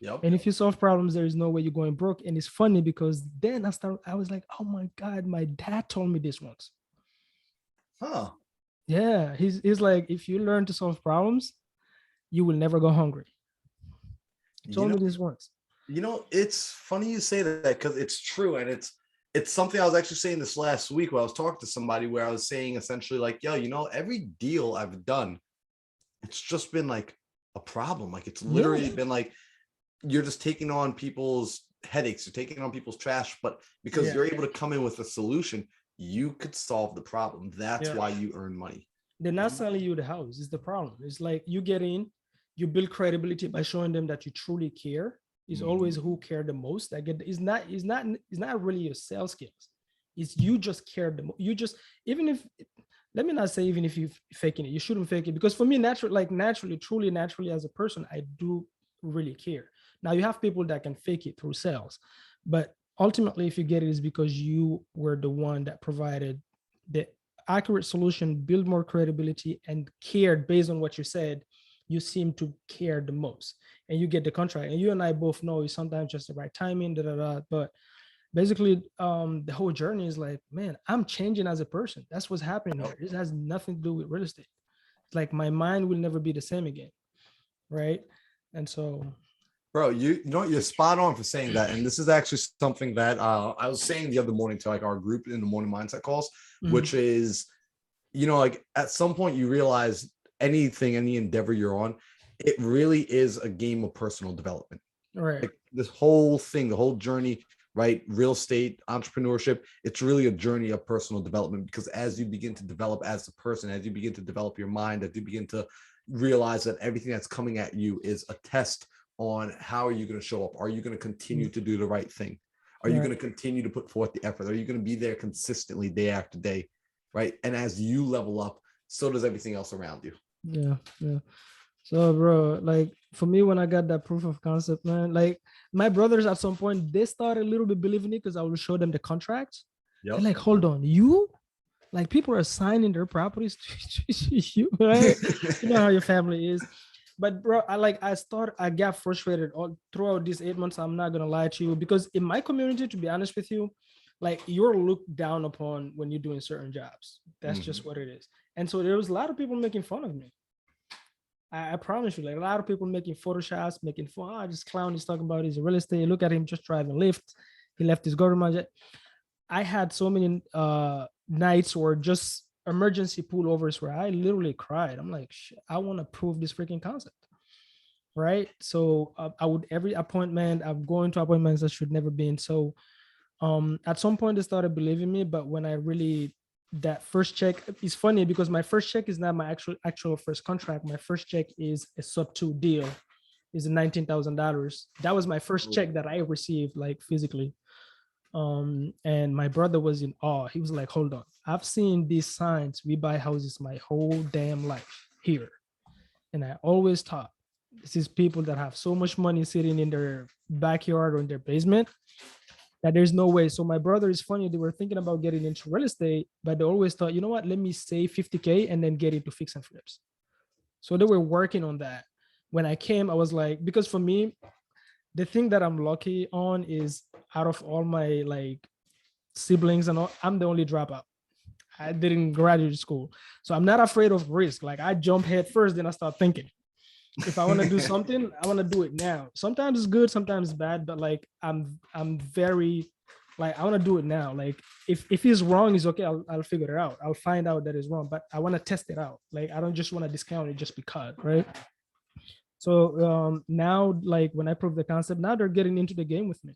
Yep. And if you solve problems, there is no way you're going broke. And it's funny because then I was like, oh my God, my dad told me this once. Huh. Yeah. He's like, if you learn to solve problems, you will never go hungry. He told me this once. You know, it's funny you say that, because it's true. And it's something I was actually saying this last week where I was talking to somebody, where I was saying essentially like, yo, you know, every deal I've done, it's just been like a problem. Like, it's literally been like, you're just taking on people's headaches, you're taking on people's trash, but because you're able to come in with a solution, you could solve the problem. That's why you earn money. They're not selling you the house, is the problem. It's like, you get in, you build credibility by showing them that you truly care. It's always who care the most. It's not really your sales skills. It's you just care the most. You just, even if, let me not say even if you're faking it, you shouldn't fake it, because for me, truly naturally as a person, I do really care. Now, you have people that can fake it through sales, but ultimately, if you get it, is because you were the one that provided the accurate solution, build more credibility, and cared based on what you said. You seem to care the most, and you get the contract. And you and I both know it's sometimes just the right timing, but basically, the whole journey is like, man, I'm changing as a person. That's what's happening here. This has nothing to do with real estate. It's like my mind will never be the same again, right? And so, bro, you know, you're spot on for saying that. And this is actually something that I was saying the other morning to like our group in the morning mindset calls, which is, you know, like, at some point you realize any endeavor you're on, it really is a game of personal development. right. Like, this whole thing, the whole journey, right? Real estate, entrepreneurship, it's really a journey of personal development, because as you begin to develop as a person, as you begin to develop your mind, as you begin to realize that everything that's coming at you is a test on how are you going to show up? Are you going to continue to do the right thing? Are you going to continue to put forth the effort? Are you going to be there consistently day after day? Right. And as you level up, so does everything else around you. Yeah. So, bro, like, for me, when I got that proof of concept, man, like, my brothers at some point, they started a little bit believing it, because I would show them the contracts. They're like, hold on, you? Like, people are signing their properties to you, right? You know how your family is. But bro, I got frustrated all throughout these 8 months. I'm not gonna lie to you, because in my community, to be honest with you, like, you're looked down upon when you're doing certain jobs. That's just what it is. And so there was a lot of people making fun of me. I promise you, like, a lot of people making photoshops, making fun. This clown he's talking about is real estate. Look at him just driving Lyft. He left his government jet. I had so many nights or just emergency pullovers where I literally cried. I'm like, I want to prove this freaking concept, right? So I would, every appointment, I'm going to appointments I should never be in. So at some point they started believing me, but when I really, that first check, is funny because my first check is not my actual first contract. My first check is a sub 2 deal, is $19,000. That was my first check that I received, like, physically. And my brother was in awe. He was like, hold on, I've seen these signs, we buy houses my whole damn life here, and I always thought This is people that have so much money sitting in their backyard or in their basement that there's no way. So my brother is funny. They were thinking about getting into real estate, but they always thought, you know what, let me save 50K and then get into fix and flips. So they were working on that. When I came, I was like, because for me, the thing that I'm lucky on is out of all my like siblings and all, I'm the only dropout. I didn't graduate school. So I'm not afraid of risk. Like I jump head first, then I start thinking. If I want to do something, I want to do it now. Sometimes it's good, sometimes it's bad, but like I'm very like I want to do it now. Like if it's wrong, it's okay. I'll figure it out. I'll find out that it's wrong, but I want to test it out. Like I don't just want to discount it just because, right? So now, like when I prove the concept, now they're getting into the game with me.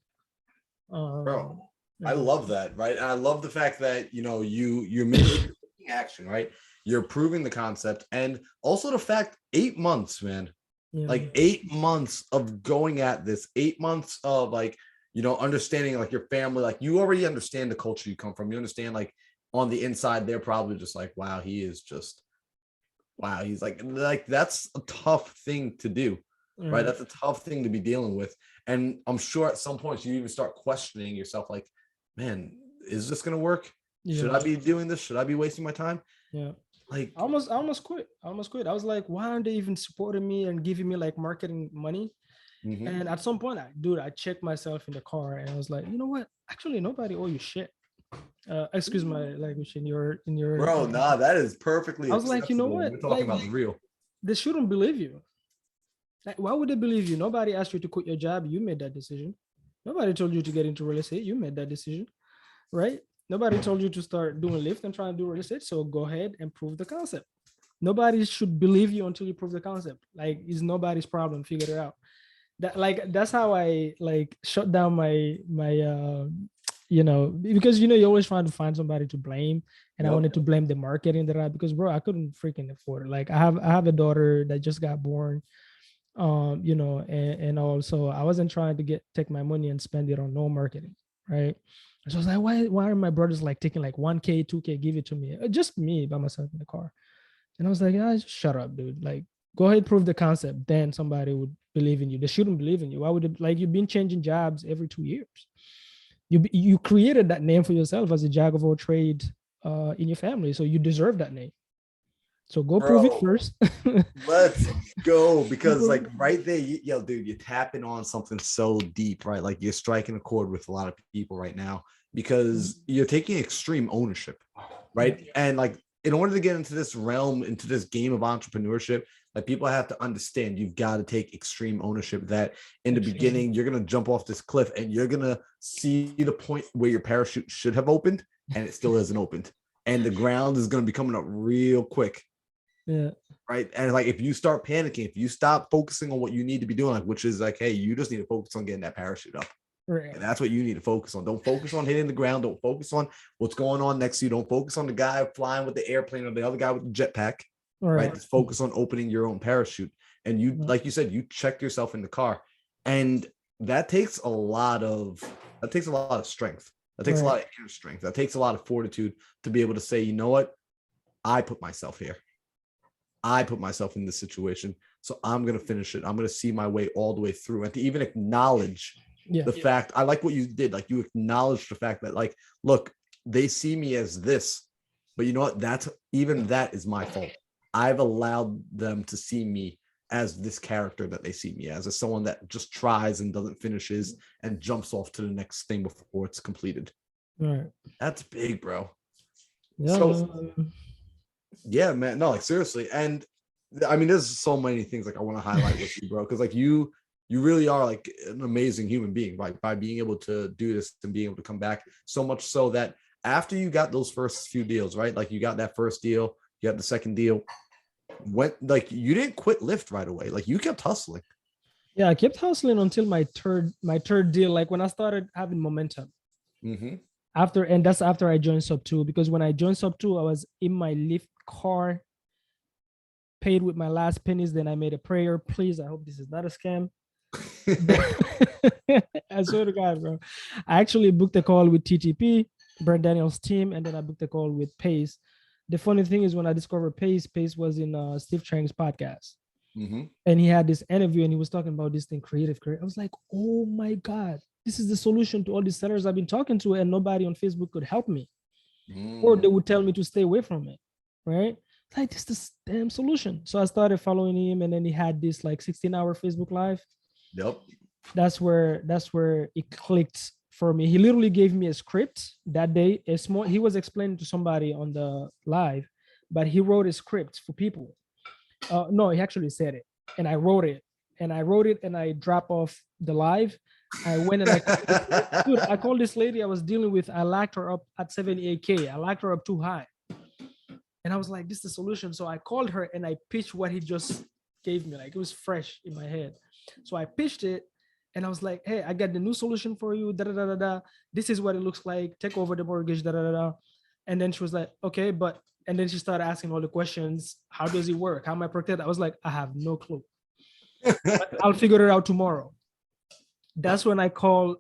Bro, I Yeah. love that, right? And I love the fact that you're making action, right? You're proving the concept, and also the fact 8 months, man. Yeah. Like 8 months of going at this, 8 months of like understanding like your family, like you already understand the culture you come from. You understand like on the inside, they're probably just like, wow, he is just wow. He's like that's a tough thing to do, right? That's a tough thing to be dealing with. And I'm sure at some point you even start questioning yourself, like, man, is this gonna work? Should I be doing this? Should I be wasting my time? Yeah. Like I almost quit. I was like, why aren't they even supporting me and giving me like marketing money? And at some point, I checked myself in the car and I was like, you know what? Actually, nobody owe you shit. Excuse my language in your bro, nah, that is perfectly I was like, you know acceptable. what? We're talking Like about the real. they shouldn't believe you. Like, why would they believe you? Nobody asked you to quit your job. You made that decision. Nobody told you to get into real estate. You made that decision, right? Nobody told you to start doing Lyft and try to do real estate. So go ahead and prove the concept. Nobody should believe you until you prove the concept. Like it's nobody's problem. Figure it out. That's how I like shut down my because you're always trying to find somebody to blame. And I wanted to blame the marketing because bro, I couldn't freaking afford it. Like I have a daughter that just got born. And also I wasn't trying to take my money and spend it on no marketing, right? So I was like, why are my brothers like taking like 1K, 2K, give it to me? Just me by myself in the car. And I was like, just shut up, dude. Like, go ahead, prove the concept. Then somebody would believe in you. They shouldn't believe in you. Why would it, like you've been changing jobs every 2 years? You created that name for yourself as a jack of all trades in your family. So you deserve that name. So go prove it first. Let's go. Because like right there, dude, you're tapping on something so deep, right? Like you're striking a chord with a lot of people right now because you're taking extreme ownership, right? And like in order to get into this realm, into this game of entrepreneurship, like people have to understand you've got to take extreme ownership that in the beginning, you're going to jump off this cliff and you're going to see the point where your parachute should have opened and it still hasn't opened. And the ground is going to be coming up real quick. Yeah. Right. And like if you start panicking, if you stop focusing on what you need to be doing, like which is like, hey, you just need to focus on getting that parachute up. Right. And that's what you need to focus on. Don't focus on hitting the ground. Don't focus on what's going on next to you. Don't focus on the guy flying with the airplane or the other guy with the jetpack. Right. Just focus on opening your own parachute. And you, like you said, you check yourself in the car. And that takes a lot of strength. That takes a lot of inner strength. That takes a lot of fortitude to be able to say, you know what? I put myself here. I put myself in this situation, so I'm going to finish it. I'm going to see my way all the way through and to even acknowledge the fact. I like what you did. Like you acknowledged the fact that like, look, they see me as this, but you know what? That is my fault. I've allowed them to see me as this character that they see me as someone that just tries and doesn't finishes and jumps off to the next thing before it's completed. Right. That's big, bro. Yeah. So, yeah, man. No, like seriously. And I mean, there's so many things like I want to highlight with you, bro. Cause like you really are like an amazing human being by being able to do this and being able to come back so much so that after you got those first few deals, right? Like you got that first deal, you got the second deal. Like you didn't quit Lyft right away. Like you kept hustling. Yeah, I kept hustling until my third deal. Like when I started having momentum. That's after I joined Sub 2, because when I joined Sub 2, I was in my Lyft car, paid with my last pennies. Then I made a prayer. Please, I hope this is not a scam. I swear to God, bro. I actually booked a call with TTP, Brent Daniels' team, and then I booked a call with Pace. The funny thing is when I discovered Pace was in Steve Chang's podcast. And he had this interview and he was talking about this thing, creative. I was like, oh my God, this is the solution to all these sellers I've been talking to, and nobody on Facebook could help me. Or they would tell me to stay away from it. Right? Like, this is the damn solution. So I started following him, and then he had this like 16-hour Facebook Live. Yep. That's where it clicked for me. He literally gave me a script that day. He was explaining to somebody on the live, but he wrote a script for people. No, he actually said it, and I wrote it, and I dropped off the live. I went and I called this lady I was dealing with. I locked her up at 78K. I locked her up too high. And I was like, this is the solution. So I called her and I pitched what he just gave me. Like, it was fresh in my head. So I pitched it and I was like, hey, I got the new solution for you. Da, da, da, da, da. This is what it looks like. Take over the mortgage. Da, da, da, da. And then she was like, okay, and then she started asking all the questions. How does it work? How am I protected? I was like, I have no clue. I'll figure it out tomorrow. That's when I called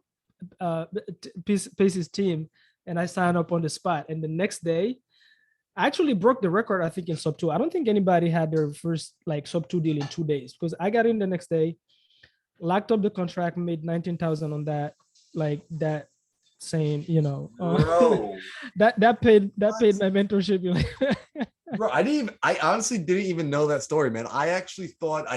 Pace's team and I signed up on the spot. And the next day, I actually broke the record, I think, in sub 2. I don't think anybody had their first like sub 2 deal in 2 days, because I got in the next day, locked up the contract, made 19,000 on that, like that same, that paid my mentorship. Bro, I honestly didn't even know that story, man. I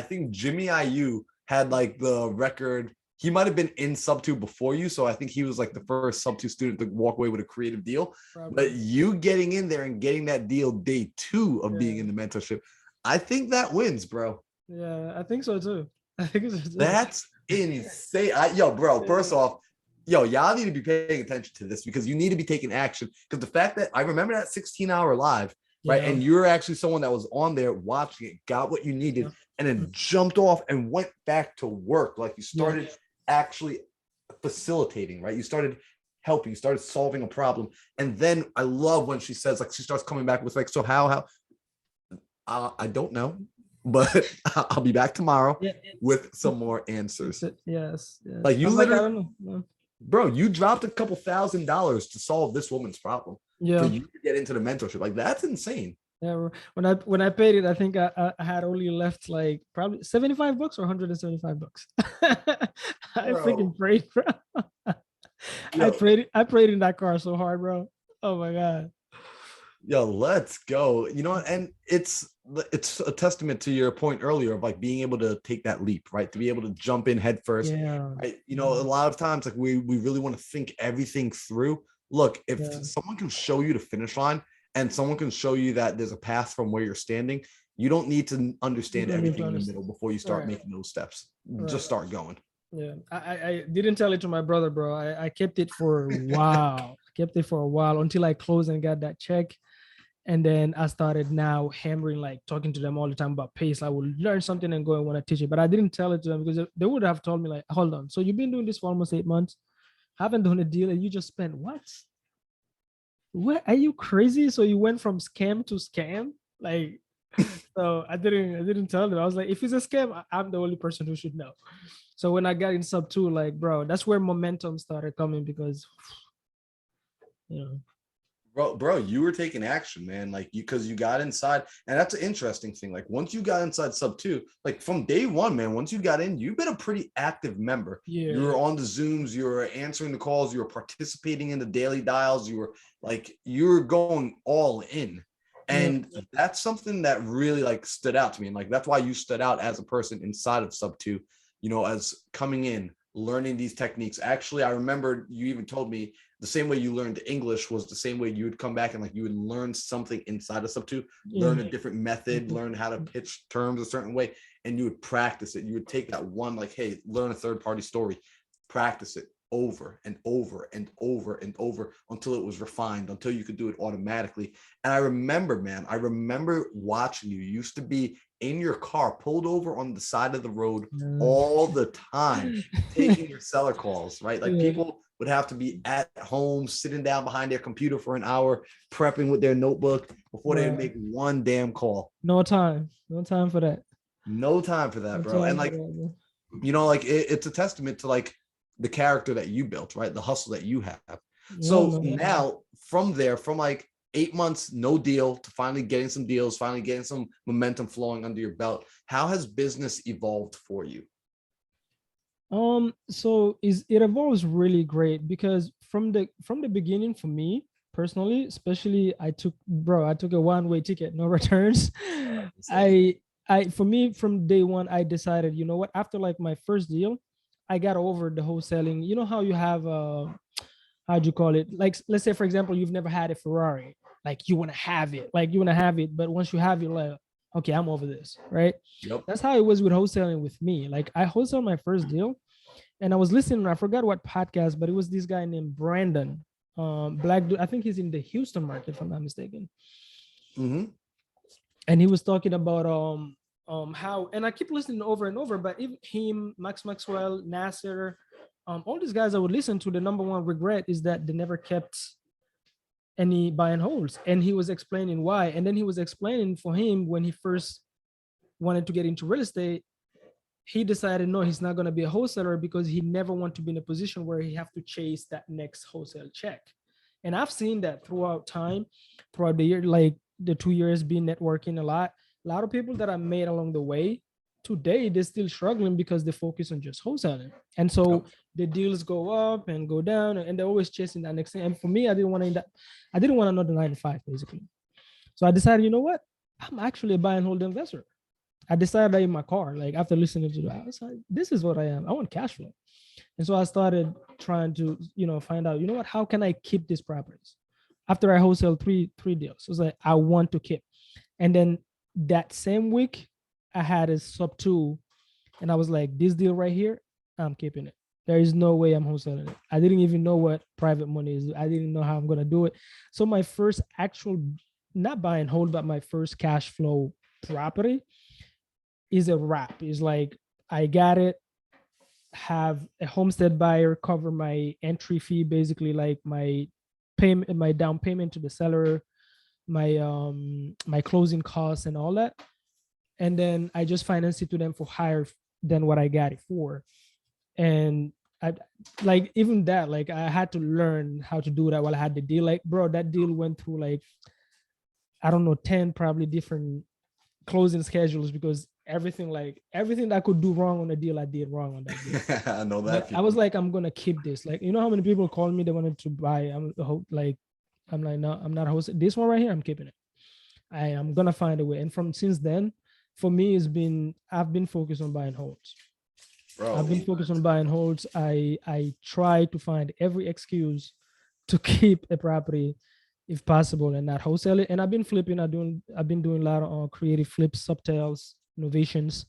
think Jimmy IU had like the record. He might have been in sub 2 before you. So I think he was like the first sub 2 student to walk away with a creative deal. Probably. But you getting in there and getting that deal day 2 of being in the mentorship, I think that wins, bro. Yeah, I think so too. That's insane. First off, y'all need to be paying attention to this, because you need to be taking action. Because the fact that I remember that 16-hour live, right? And you're actually someone that was on there watching it, got what you needed, and then jumped off and went back to work. Like, you started actually facilitating, right? You started helping, you started solving a problem. And then I love when she says, like, she starts coming back with like, so how I don't know, but I'll be back tomorrow with some more answers. Yes. Like, you literally, I don't know. Bro, you dropped a couple $1,000s to solve this woman's problem. For you to get into the mentorship. Like, that's insane. Yeah, when I paid it, I think I had only left like probably $75 or $175. I freaking prayed, bro. I prayed in that car so hard, bro. Oh my God. Yo, let's go. And it's a testament to your point earlier of like being able to take that leap, right? To be able to jump in head first. Yeah. Right? A lot of times, like, we really want to think everything through. Look, if someone can show you the finish line, and someone can show you that there's a path from where you're standing, you don't need to understand everything in the middle before you start making those steps. Just start going. Yeah, I didn't tell it to my brother, bro. I kept it for a while. Until I closed and got that check. And then I started now hammering, like talking to them all the time about pace. I would learn something and go and want to teach it. But I didn't tell it to them, because they would have told me, like, hold on. So you've been doing this for almost 8 months, haven't done a deal, and you just spent what? What, are you crazy? So you went from scam to scam? Like, so I didn't tell them. I was like, if it's a scam, I'm the only person who should know. So when I got in sub 2, like, bro, that's where momentum started coming, because Bro, you were taking action, man. Like, because you got inside, and that's an interesting thing. Like, once you got inside sub 2, like from day 1, man, once you got in, you've been a pretty active member. Yeah. You were on the Zooms, you were answering the calls, you were participating in the daily dials, you were going all in. And that's something that really like stood out to me. And like, that's why you stood out as a person inside of sub 2, as coming in, learning these techniques. Actually, I remember you even told me the same way you learned English was the same way you would come back and like you would learn something inside of sub 2, learn a different method, learn how to pitch terms a certain way, and you would practice it. You would take that one, like, hey, learn a third-party story, practice it over and over and over and over until it was refined, until you could do it automatically. And I remember, man, watching you. You used to be in your car, pulled over on the side of the road all the time, taking your seller calls, right? Like, people would have to be at home, sitting down behind their computer for an hour, prepping with their notebook before they would make one damn call. No time for that. No time for that, bro. And like, like it's a testament to like the character that you built, right? The hustle that you have. So now from there, from like 8 months, no deal, to finally getting some deals, finally getting some momentum flowing under your belt. How has business evolved for you? So it evolves really great because from the beginning for me personally, especially I took a one-way ticket, no returns. I for me from day one, I decided, you know what, after like my first deal, I got over the wholesaling. You know how you have how'd you call it? Like let's say for example, you've never had a Ferrari, like you want to have it, but once you have it, like okay, I'm over this, right? Yep. That's how it was with wholesaling with me. Like I wholesaled my first deal, and I was listening. I forgot what podcast, but it was this guy named Brandon, black dude. I think he's in the Houston market, if I'm not mistaken. Mm-hmm. And he was talking about how, and I keep listening over and over, but even him, Max Maxwell, Nasser, all these guys I would listen to, the number one regret is that they never kept any buy and holds. And he was explaining why. And then he was explaining for him when he first wanted to get into real estate, he decided no, he's not going to be a wholesaler because he never want to be in a position where he have to chase that next wholesale check. And I've seen that throughout time, throughout the year, like the 2 years being networking a lot of people that I made along the way today, they're still struggling because they focus on just wholesaling. And so the deals go up and go down and they're always chasing that next thing. And for me, I didn't want another 9 to 5 basically. So I decided, you know what? I'm actually a buy and hold investor. I decided that in my car, like after listening to that, I was like, this is what I am. I want cash flow. And so I started trying to, find out, you know what, how can I keep these properties? After I wholesale three deals, I was like, I want to keep. And then that same week, I had a sub 2, and I was like, this deal right here, I'm keeping it. There is no way I'm wholesaling it. I didn't even know what private money is. I didn't know how I'm going to do it. So my first actual, not buy and hold, but my first cash flow property is a wrap. It's like, I got it, have a homestead buyer cover my entry fee, basically like my payment, my down payment to the seller, my closing costs and all that. And then I just finance it to them for higher than what I got it for. And I like even that, like I had to learn how to do that while I had the deal. Like, bro, that deal went through like, I don't know, 10 probably different closing schedules because everything that I could do wrong on the deal, I did wrong on that deal. I know that. I was like, I'm gonna keep this. Like, you know how many people called me, they wanted to buy. I'm like, no, I'm not hosting this one right here. I'm keeping it. I am gonna find a way. And since then, for me, I've been focused on buying holds. Bro, I've been focused on buying holds. I try to find every excuse to keep a property if possible and not wholesale it. And I've been flipping. I've been doing a lot of creative flips, subtails, innovations.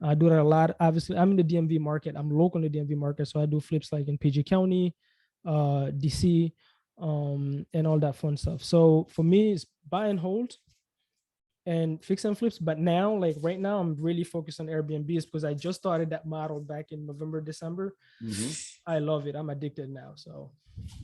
I do that a lot. Obviously, I'm in the DMV market. I'm local in the DMV market, so I do flips like in PG County, DC, and all that fun stuff. So for me, it's buy and hold and fix and flips. But now, like right now, I'm really focused on Airbnbs because I just started that model back in November, December. Mm-hmm. I love it. I'm addicted now. So,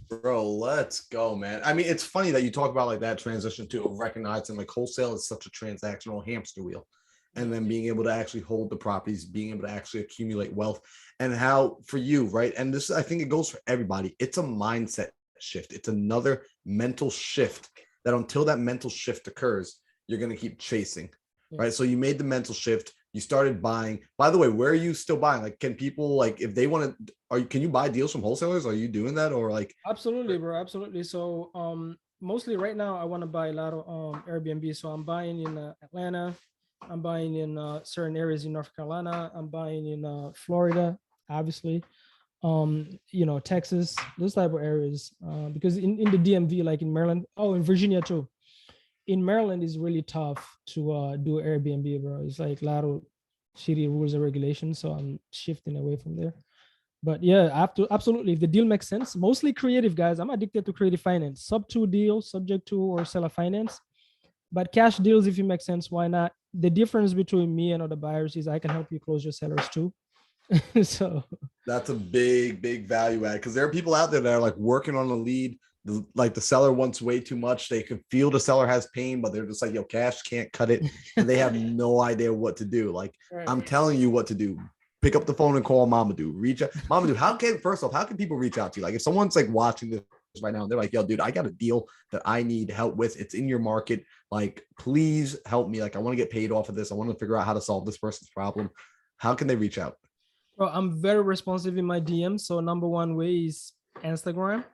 bro, let's go, man. I mean, it's funny that you talk about like that transition to recognizing like wholesale is such a transactional hamster wheel. And then being able to actually hold the properties, being able to actually accumulate wealth, and how for you, right? And this, I think it goes for everybody. It's a mindset shift. It's another mental shift that until that mental shift occurs, you're going to keep chasing, right? So you made the mental shift. You started buying. By the way, where are you still buying? Like, can people, like, if they want to, can you buy deals from wholesalers? Are you doing that, or like? Absolutely, bro. Absolutely. So, mostly right now, I want to buy a lot of Airbnb. So I'm buying in Atlanta. I'm buying in certain areas in North Carolina. I'm buying in Florida, obviously. Texas, those type of areas. Because in the DMV, like in Maryland, in Virginia too. In Maryland, it's really tough to do Airbnb, bro. It's like a lot of shitty rules and regulations. So I'm shifting away from there. But yeah, absolutely. If the deal makes sense, mostly creative guys. I'm addicted to creative finance. Sub 2 deals, subject to or seller finance. But cash deals, if it makes sense, why not? The difference between me and other buyers is I can help you close your sellers too. So that's a big value add, because there are people out there that are like working on a lead. Like the seller wants way too much. They can feel the seller has pain, but they're just like, yo, cash can't cut it. And they have no idea what to do. Like, right. I'm telling you what to do. Pick up the phone and call Mamadou. Reach out. Mamadou, how can people reach out to you? Like if someone's like watching this right now and they're like, yo, dude, I got a deal that I need help with. It's in your market. Like, please help me. Like, I want to get paid off of this. I want to figure out how to solve this person's problem. How can they reach out? Well, I'm very responsive in my DM. So number one way is Instagram.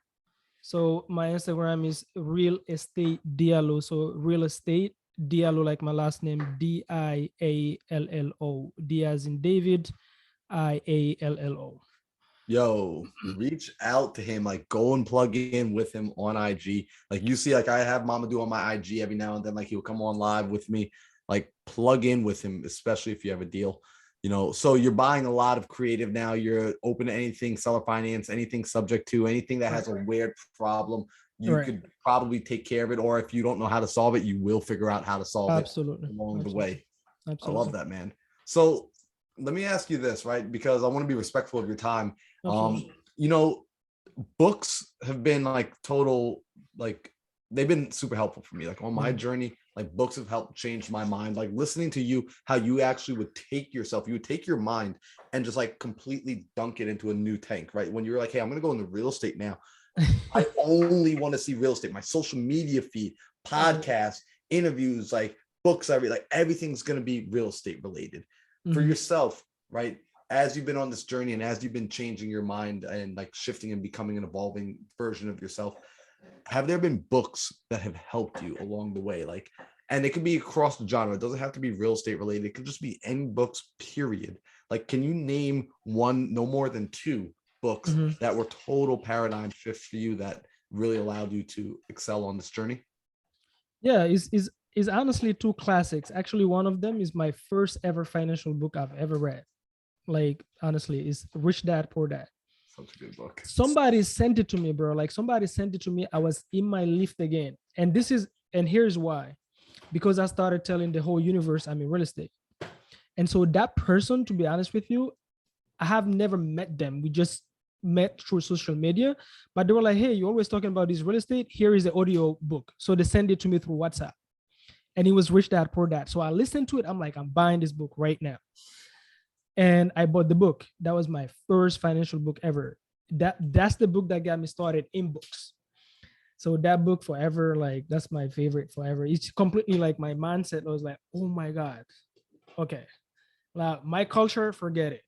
So my Instagram is real estate Diallo. So real estate Diallo, like my last name, Diallo. D as in David, Iallo. Yo, reach out to him, like go and plug in with him on IG. Like you see, like I have Mamadou on my IG every now and then, like he'll come on live with me, like plug in with him, especially if you have a deal. So you're buying a lot of creative now. You're open to anything, seller finance, anything subject to, anything that has a weird problem. You could probably take care of it, or if you don't know how to solve it, you will figure out how to solve it along the way. I love that, man. So let me ask you this, right? Because I want to be respectful of your time. Books have been like total, like they've been super helpful for me. Like on my journey, like books have helped change my mind. Like listening to you, how you actually would take yourself, you would take your mind and just like completely dunk it into a new tank, right? When you're like, hey, I'm going to go into real estate now. I only want to see real estate. My social media feed, podcasts, interviews, like books, everything's going to be real estate related. For yourself, right? As you've been on this journey and as you've been changing your mind and like shifting and becoming an evolving version of yourself, have there been books that have helped you along the way? Like, and it could be across the genre. It doesn't have to be real estate related. It could just be any books, period. Like, can you name one, no more than two books that were total paradigm shifts for you that really allowed you to excel on this journey? Yeah, is honestly two classics. Actually, one of them is my first ever financial book I've ever read. Like, honestly, is Rich Dad Poor Dad. Such a good book. Somebody sent it to me, bro. Like somebody sent it to me. I was in my Lyft again. And here's why. Because I started telling the whole universe I'm in real estate. And so that person, to be honest with you, I have never met them. We just met through social media, but they were like, hey, you're always talking about this real estate. Here is the audio book. So they sent it to me through WhatsApp. And it was Rich Dad Poor Dad. So I listened to it. I'm like, I'm buying this book right now. And I bought the book. That was my first financial book ever. That's the book that got me started in books. So that book forever, like that's my favorite forever. It's completely like my mindset was like, oh my God. Okay. Like my culture, forget it.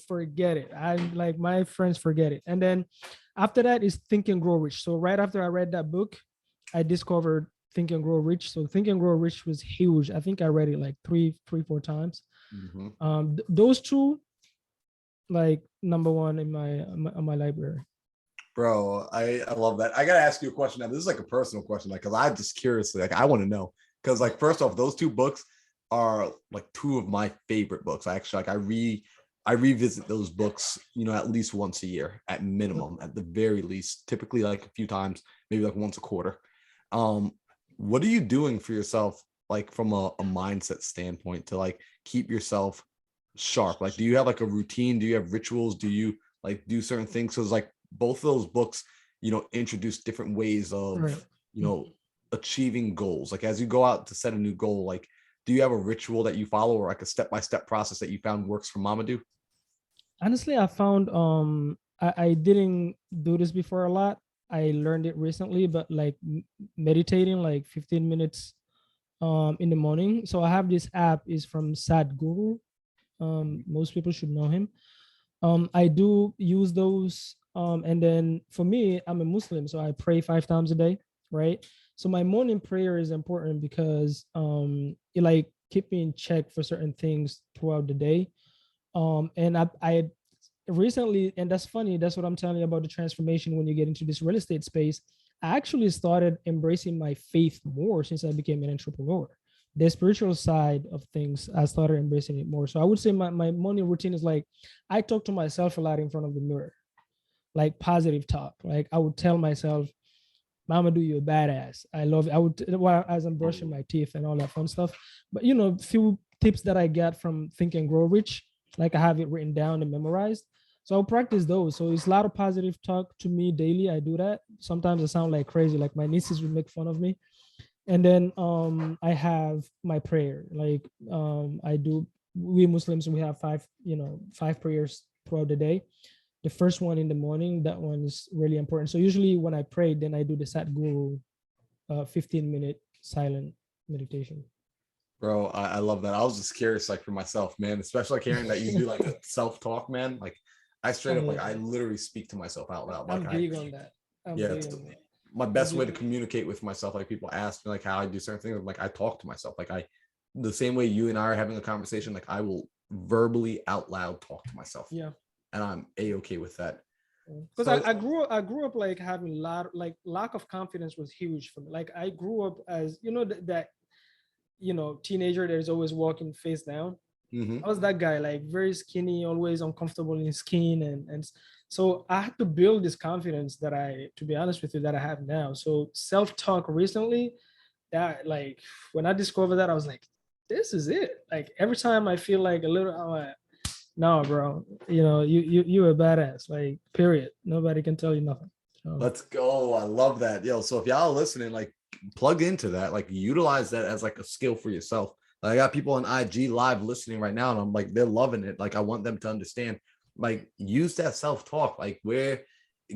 Forget it. I like my friends, forget it. And then after that is Think and Grow Rich. So right after I read that book, I discovered Think and Grow Rich. So Think and Grow Rich was huge. I think I read it like three, 4 times. Those two, like number one in my library. Bro, I love that. I gotta ask you a question now. This is like a personal question, like, because I'm just curiously, like, I want to know. Because, like, first off, those two books are like two of my favorite books. I actually like I revisit those books, at least once a year at minimum, at the very least, typically like a few times, maybe like once a quarter. What are you doing for yourself, like from a mindset standpoint, to like keep yourself sharp? Like, do you have like a routine? Do you have rituals? Do you like do certain things? So it's like both of those books, introduce different ways of, achieving goals. Like as you go out to set a new goal, like, do you have a ritual that you follow or like a step-by-step process that you found works for Mamadou? Honestly, I found I didn't do this before a lot. I learned it recently, but like meditating like 15 minutes in the morning. So I have this app is from Sadhguru. Most people should know him. I do use those. And then for me, I'm a Muslim, so I pray 5 times a day, right? So my morning prayer is important because it like keep me in check for certain things throughout the day. And I recently, and that's funny, that's what I'm telling you about the transformation when you get into this real estate space. I actually started embracing my faith more since I became an entrepreneur. The spiritual side of things, I started embracing it more. So I would say my morning routine is like, I talk to myself a lot in front of the mirror, like positive talk. Like I would tell myself, Mamadou, you're a badass. I love it. I would, while as I'm brushing my teeth and all that fun stuff. But few tips that I got from Think and Grow Rich, like I have it written down and memorized. So I'll practice those. So it's a lot of positive talk to me daily. I do that. Sometimes I sound like crazy, like my nieces would make fun of me. And then I have my prayer. Like we Muslims, we have 5 prayers throughout the day. The first one in the morning, that one is really important. So usually when I pray, then I do the Sadhguru 15-minute silent meditation. Bro, I love that. I was just curious, like for myself, man, especially like hearing that you do like a self-talk, man. Like I straight up, like I literally speak to myself out loud. Like I'm big on that. yeah, it's my best way to communicate with myself. Like people ask me like how I do certain things. Like I talk to myself. Like the same way you and I are having a conversation, like I will verbally out loud talk to myself. Yeah. And I'm a-okay with that. Because I grew up like having lack of confidence was huge for me. Like I grew up as, that teenager that is always walking face down. I was that guy, like very skinny, always uncomfortable in his skin. And so I had to build this confidence that to be honest with you, that I have now. So self-talk recently, that like when I discovered that, I was like, this is it. Like every time I feel like a little, I'm like, no, bro, you're a badass, like period. Nobody can tell you nothing. So. Let's go. I love that. Yo, so if y'all listening, like plug into that, like utilize that as like a skill for yourself. Like, I got people on IG live listening right now, and I'm like, they're loving it. Like I want them to understand, like use that self-talk. Like we're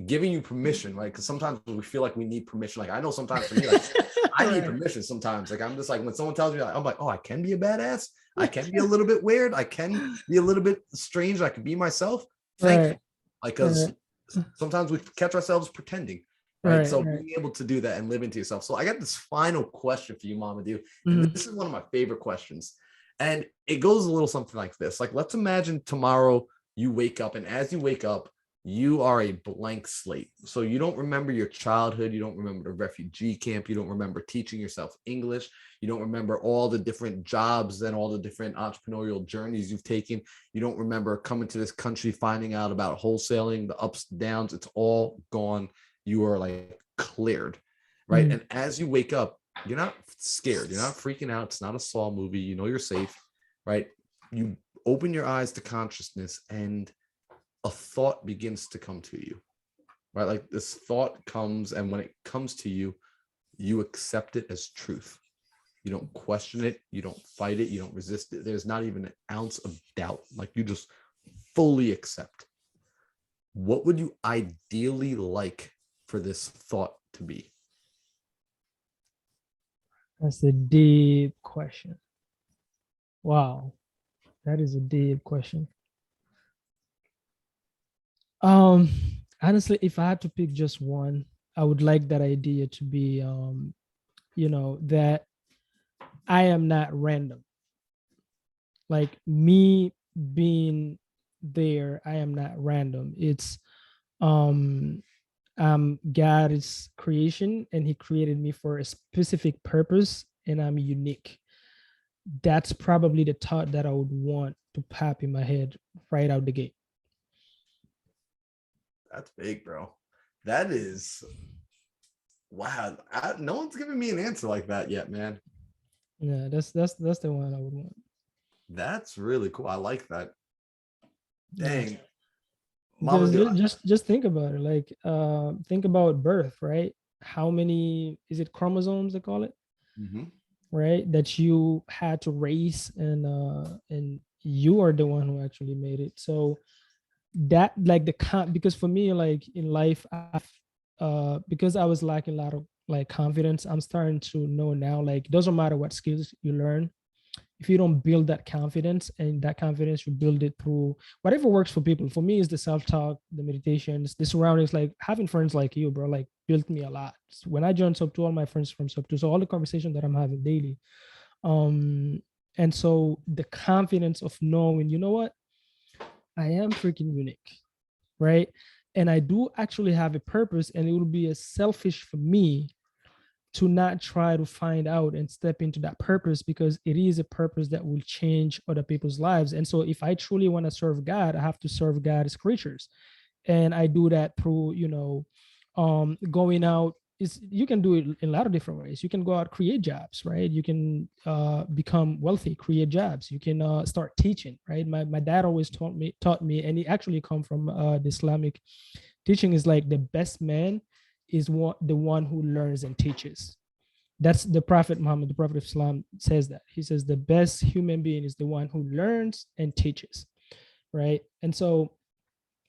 giving you permission, right? Because sometimes we feel like we need permission. Like I know sometimes for me, like I need permission sometimes. Like I'm just like, when someone tells me, like, I'm like, oh, I can be a badass. I can be a little bit weird. I can be a little bit strange. I can be myself. Thank you. Like, because sometimes we catch ourselves pretending. Right. So being able to do that and live into yourself. So I got this final question for you, Mamadou. And this is one of my favorite questions. And it goes a little something like this. Like, let's imagine tomorrow you wake up, and as you wake up, you are a blank slate. So you don't remember your childhood. You don't remember the refugee camp. You don't remember teaching yourself English. You don't remember all the different jobs and all the different entrepreneurial journeys you've taken. You don't remember coming to this country, finding out about wholesaling, the ups and downs. It's all gone. You are like cleared, right? And as you wake up, you're not scared. You're not freaking out. It's not a Saw movie. You know you're safe, right? You open your eyes to consciousness, and a thought begins to come to you, right? Like this thought comes, and when it comes to you, you accept it as truth. You don't question it. You don't fight it. You don't resist it. There's not even an ounce of doubt. Like you just fully accept. What would you ideally like for this thought to be? That's a deep question. Wow. That is a deep question. Honestly, if I had to pick just one, I would like that idea to be, that I am not random. Like me being there, I am not random. It's, God's creation, and he created me for a specific purpose, and I'm unique. That's probably the thought that I would want to pop in my head right out the gate. That's big, bro. That is, wow. No one's giving me an answer like that yet, man. Yeah, that's the one I would want. That's really cool. I like that. Dang. Because just think about it. Like, think about birth, right? How many, is it chromosomes they call it? Right, that you had to raise, and you are the one who actually made it. So that, like because for me, like in life, because I was lacking a lot of like confidence, I'm starting to know now, like it doesn't matter what skills you learn, if you don't build that confidence, and that confidence you build it through whatever works for people. For me, is the self-talk, the meditations, the surroundings. Like having friends like you, bro, like built me a lot. When I joined Sub 2, all my friends from Sub 2, so all the conversation that I'm having daily, and so the confidence of knowing, you know what, I am freaking unique, right? And I do actually have a purpose, and it will be as selfish for me to not try to find out and step into that purpose, because it is a purpose that will change other people's lives. And so if I truly want to serve God, I have to serve God as creatures. And I do that through, going out. You can do it in a lot of different ways. You can go out, create jobs, right? You can become wealthy, create jobs. You can start teaching, right? My dad always taught me, and he actually come from the Islamic teaching, is like the best man is the one who learns and teaches. That's the Prophet Muhammad, the Prophet of Islam, says that. He says the best human being is the one who learns and teaches, right? And so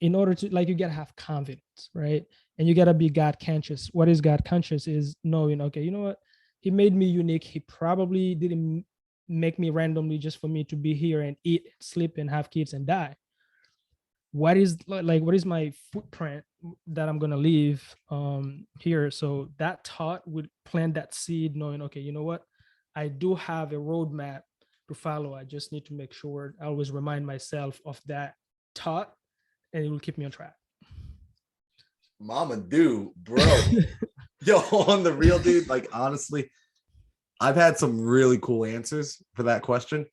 in order to, like, you gotta have confidence, right? And you gotta be God conscious. What is God conscious is knowing, okay, you know what? He made me unique. He probably didn't make me randomly just for me to be here and eat, sleep, and have kids and die. What is, like, what is my footprint that I'm gonna leave here? So that thought would plant that seed, knowing, okay, you know what? I do have a roadmap to follow. I just need to make sure I always remind myself of that thought, and it will keep me on track. Mamadou, bro. Yo, on the real, dude, like, honestly, I've had some really cool answers for that question.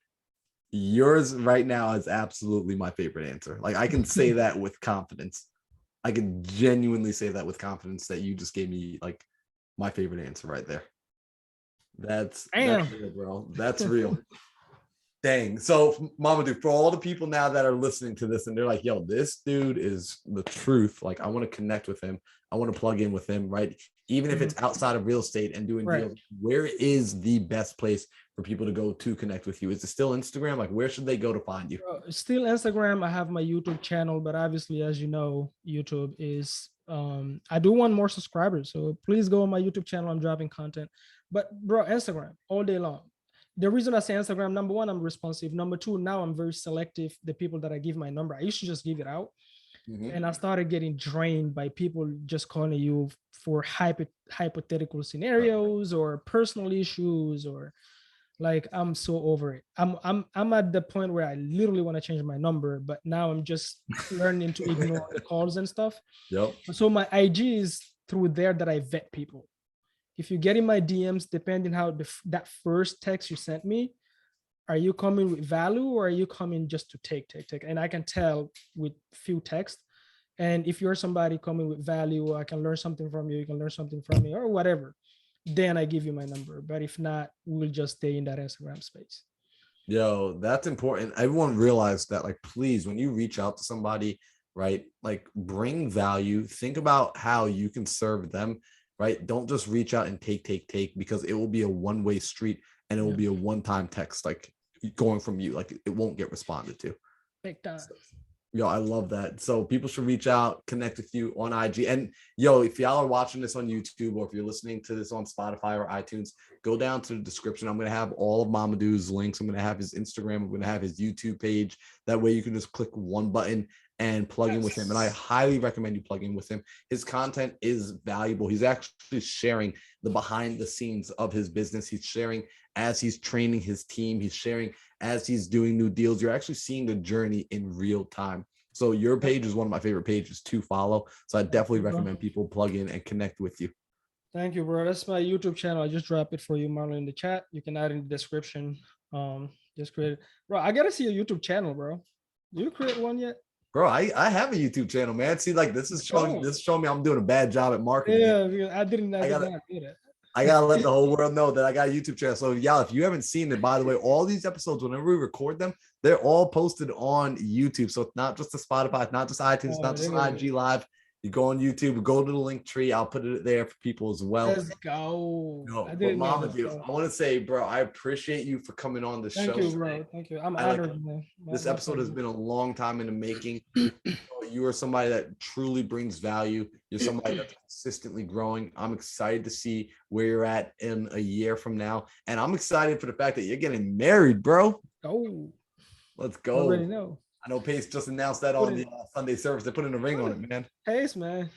Yours right now is absolutely my favorite answer. Like, I can say that with confidence. I can genuinely say that with confidence that you just gave me like my favorite answer right there. That's real, bro. That's real. Dang. So, Mamadou, for all the people now that are listening to this and they're like, yo, this dude is the truth. Like, I want to connect with him. I want to plug in with him, right? Even if it's outside of real estate and doing deals, where is the best place for people to go to connect with you? Is it still Instagram? Like, where should they go to find you? Still Instagram. I have my YouTube channel, but obviously, as you know, YouTube is, I do want more subscribers. So please go on my YouTube channel. I'm dropping content. But bro, Instagram all day long. The reason I say Instagram, number one, I'm responsive. Number two, now I'm very selective. The people that I give my number, I used to just give it out. And I started getting drained by people just calling you for hypothetical scenarios or personal issues, or like, I'm so over it. I'm at the point where I literally want to change my number, but now I'm just learning to ignore the calls and stuff. Yep. So my IG is through there that I vet people. If you get in my DMs, depending how that first text you sent me, are you coming with value or are you coming just to take? And I can tell with few texts. And if you're somebody coming with value, I can learn something from you, you can learn something from me, or whatever, then I give you my number. But if not, we'll just stay in that Instagram space. Yo, that's important. Everyone realized that, like, please, when you reach out to somebody, right, like, bring value. Think about how you can serve them, right? Don't just reach out and take, because it will be a one-way street and it will be a one-time text, like, going from you. Like, it won't get responded to. Big time. Yo, I love that. So people should reach out, connect with you on IG. And yo, if y'all are watching this on YouTube or if you're listening to this on Spotify or iTunes, go down to the description. I'm going to have all of Mamadou's links. I'm going to have his Instagram. I'm going to have his YouTube page. That way you can just click one button and plug in with him. And I highly recommend you plug in with him. His content is valuable. He's actually sharing the behind the scenes of his business. He's sharing as he's training his team. He's sharing as he's doing new deals. You're actually seeing the journey in real time. So your page is one of my favorite pages to follow. So I definitely recommend people plug in and connect with you. Thank you, bro. That's my YouTube channel. I just dropped it for you, Marlon, in the chat. You can add in the description. Just create it. Bro, I gotta see a YouTube channel, bro. Did you create one yet? Bro, I have a YouTube channel, man. See, like, this is showing me I'm doing a bad job at marketing. Yeah, I did not do that. I gotta let the whole world know that I got a YouTube channel. So y'all, if you haven't seen it, by the way, all these episodes, whenever we record them, they're all posted on YouTube. So it's not just the Spotify, it's not just iTunes, it's not just an IG Live. You go on YouTube, go to the link tree. I'll put it there for people as well. Let's go. But Mamadou, I want to say, bro, I appreciate you for coming on the show. Thank you, bro. Thank you. I'm honored, man. This episode has been a long time in the making. You are somebody that truly brings value. You're somebody that's consistently growing. I'm excited to see where you're at in a year from now. And I'm excited for the fact that you're getting married, bro. Oh, let's go. I already know. I know Pace just announced that on the Sunday service. They put in a ring on it, man. Pace, man.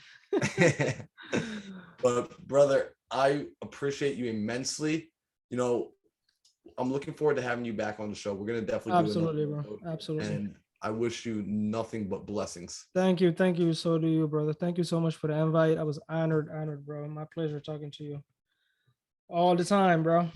But brother, I appreciate you immensely. You know, I'm looking forward to having you back on the show. We're gonna definitely absolutely, bro. Absolutely. And I wish you nothing but blessings. Thank you. So do you, brother. Thank you so much for the invite. I was honored, bro. My pleasure talking to you all the time, bro.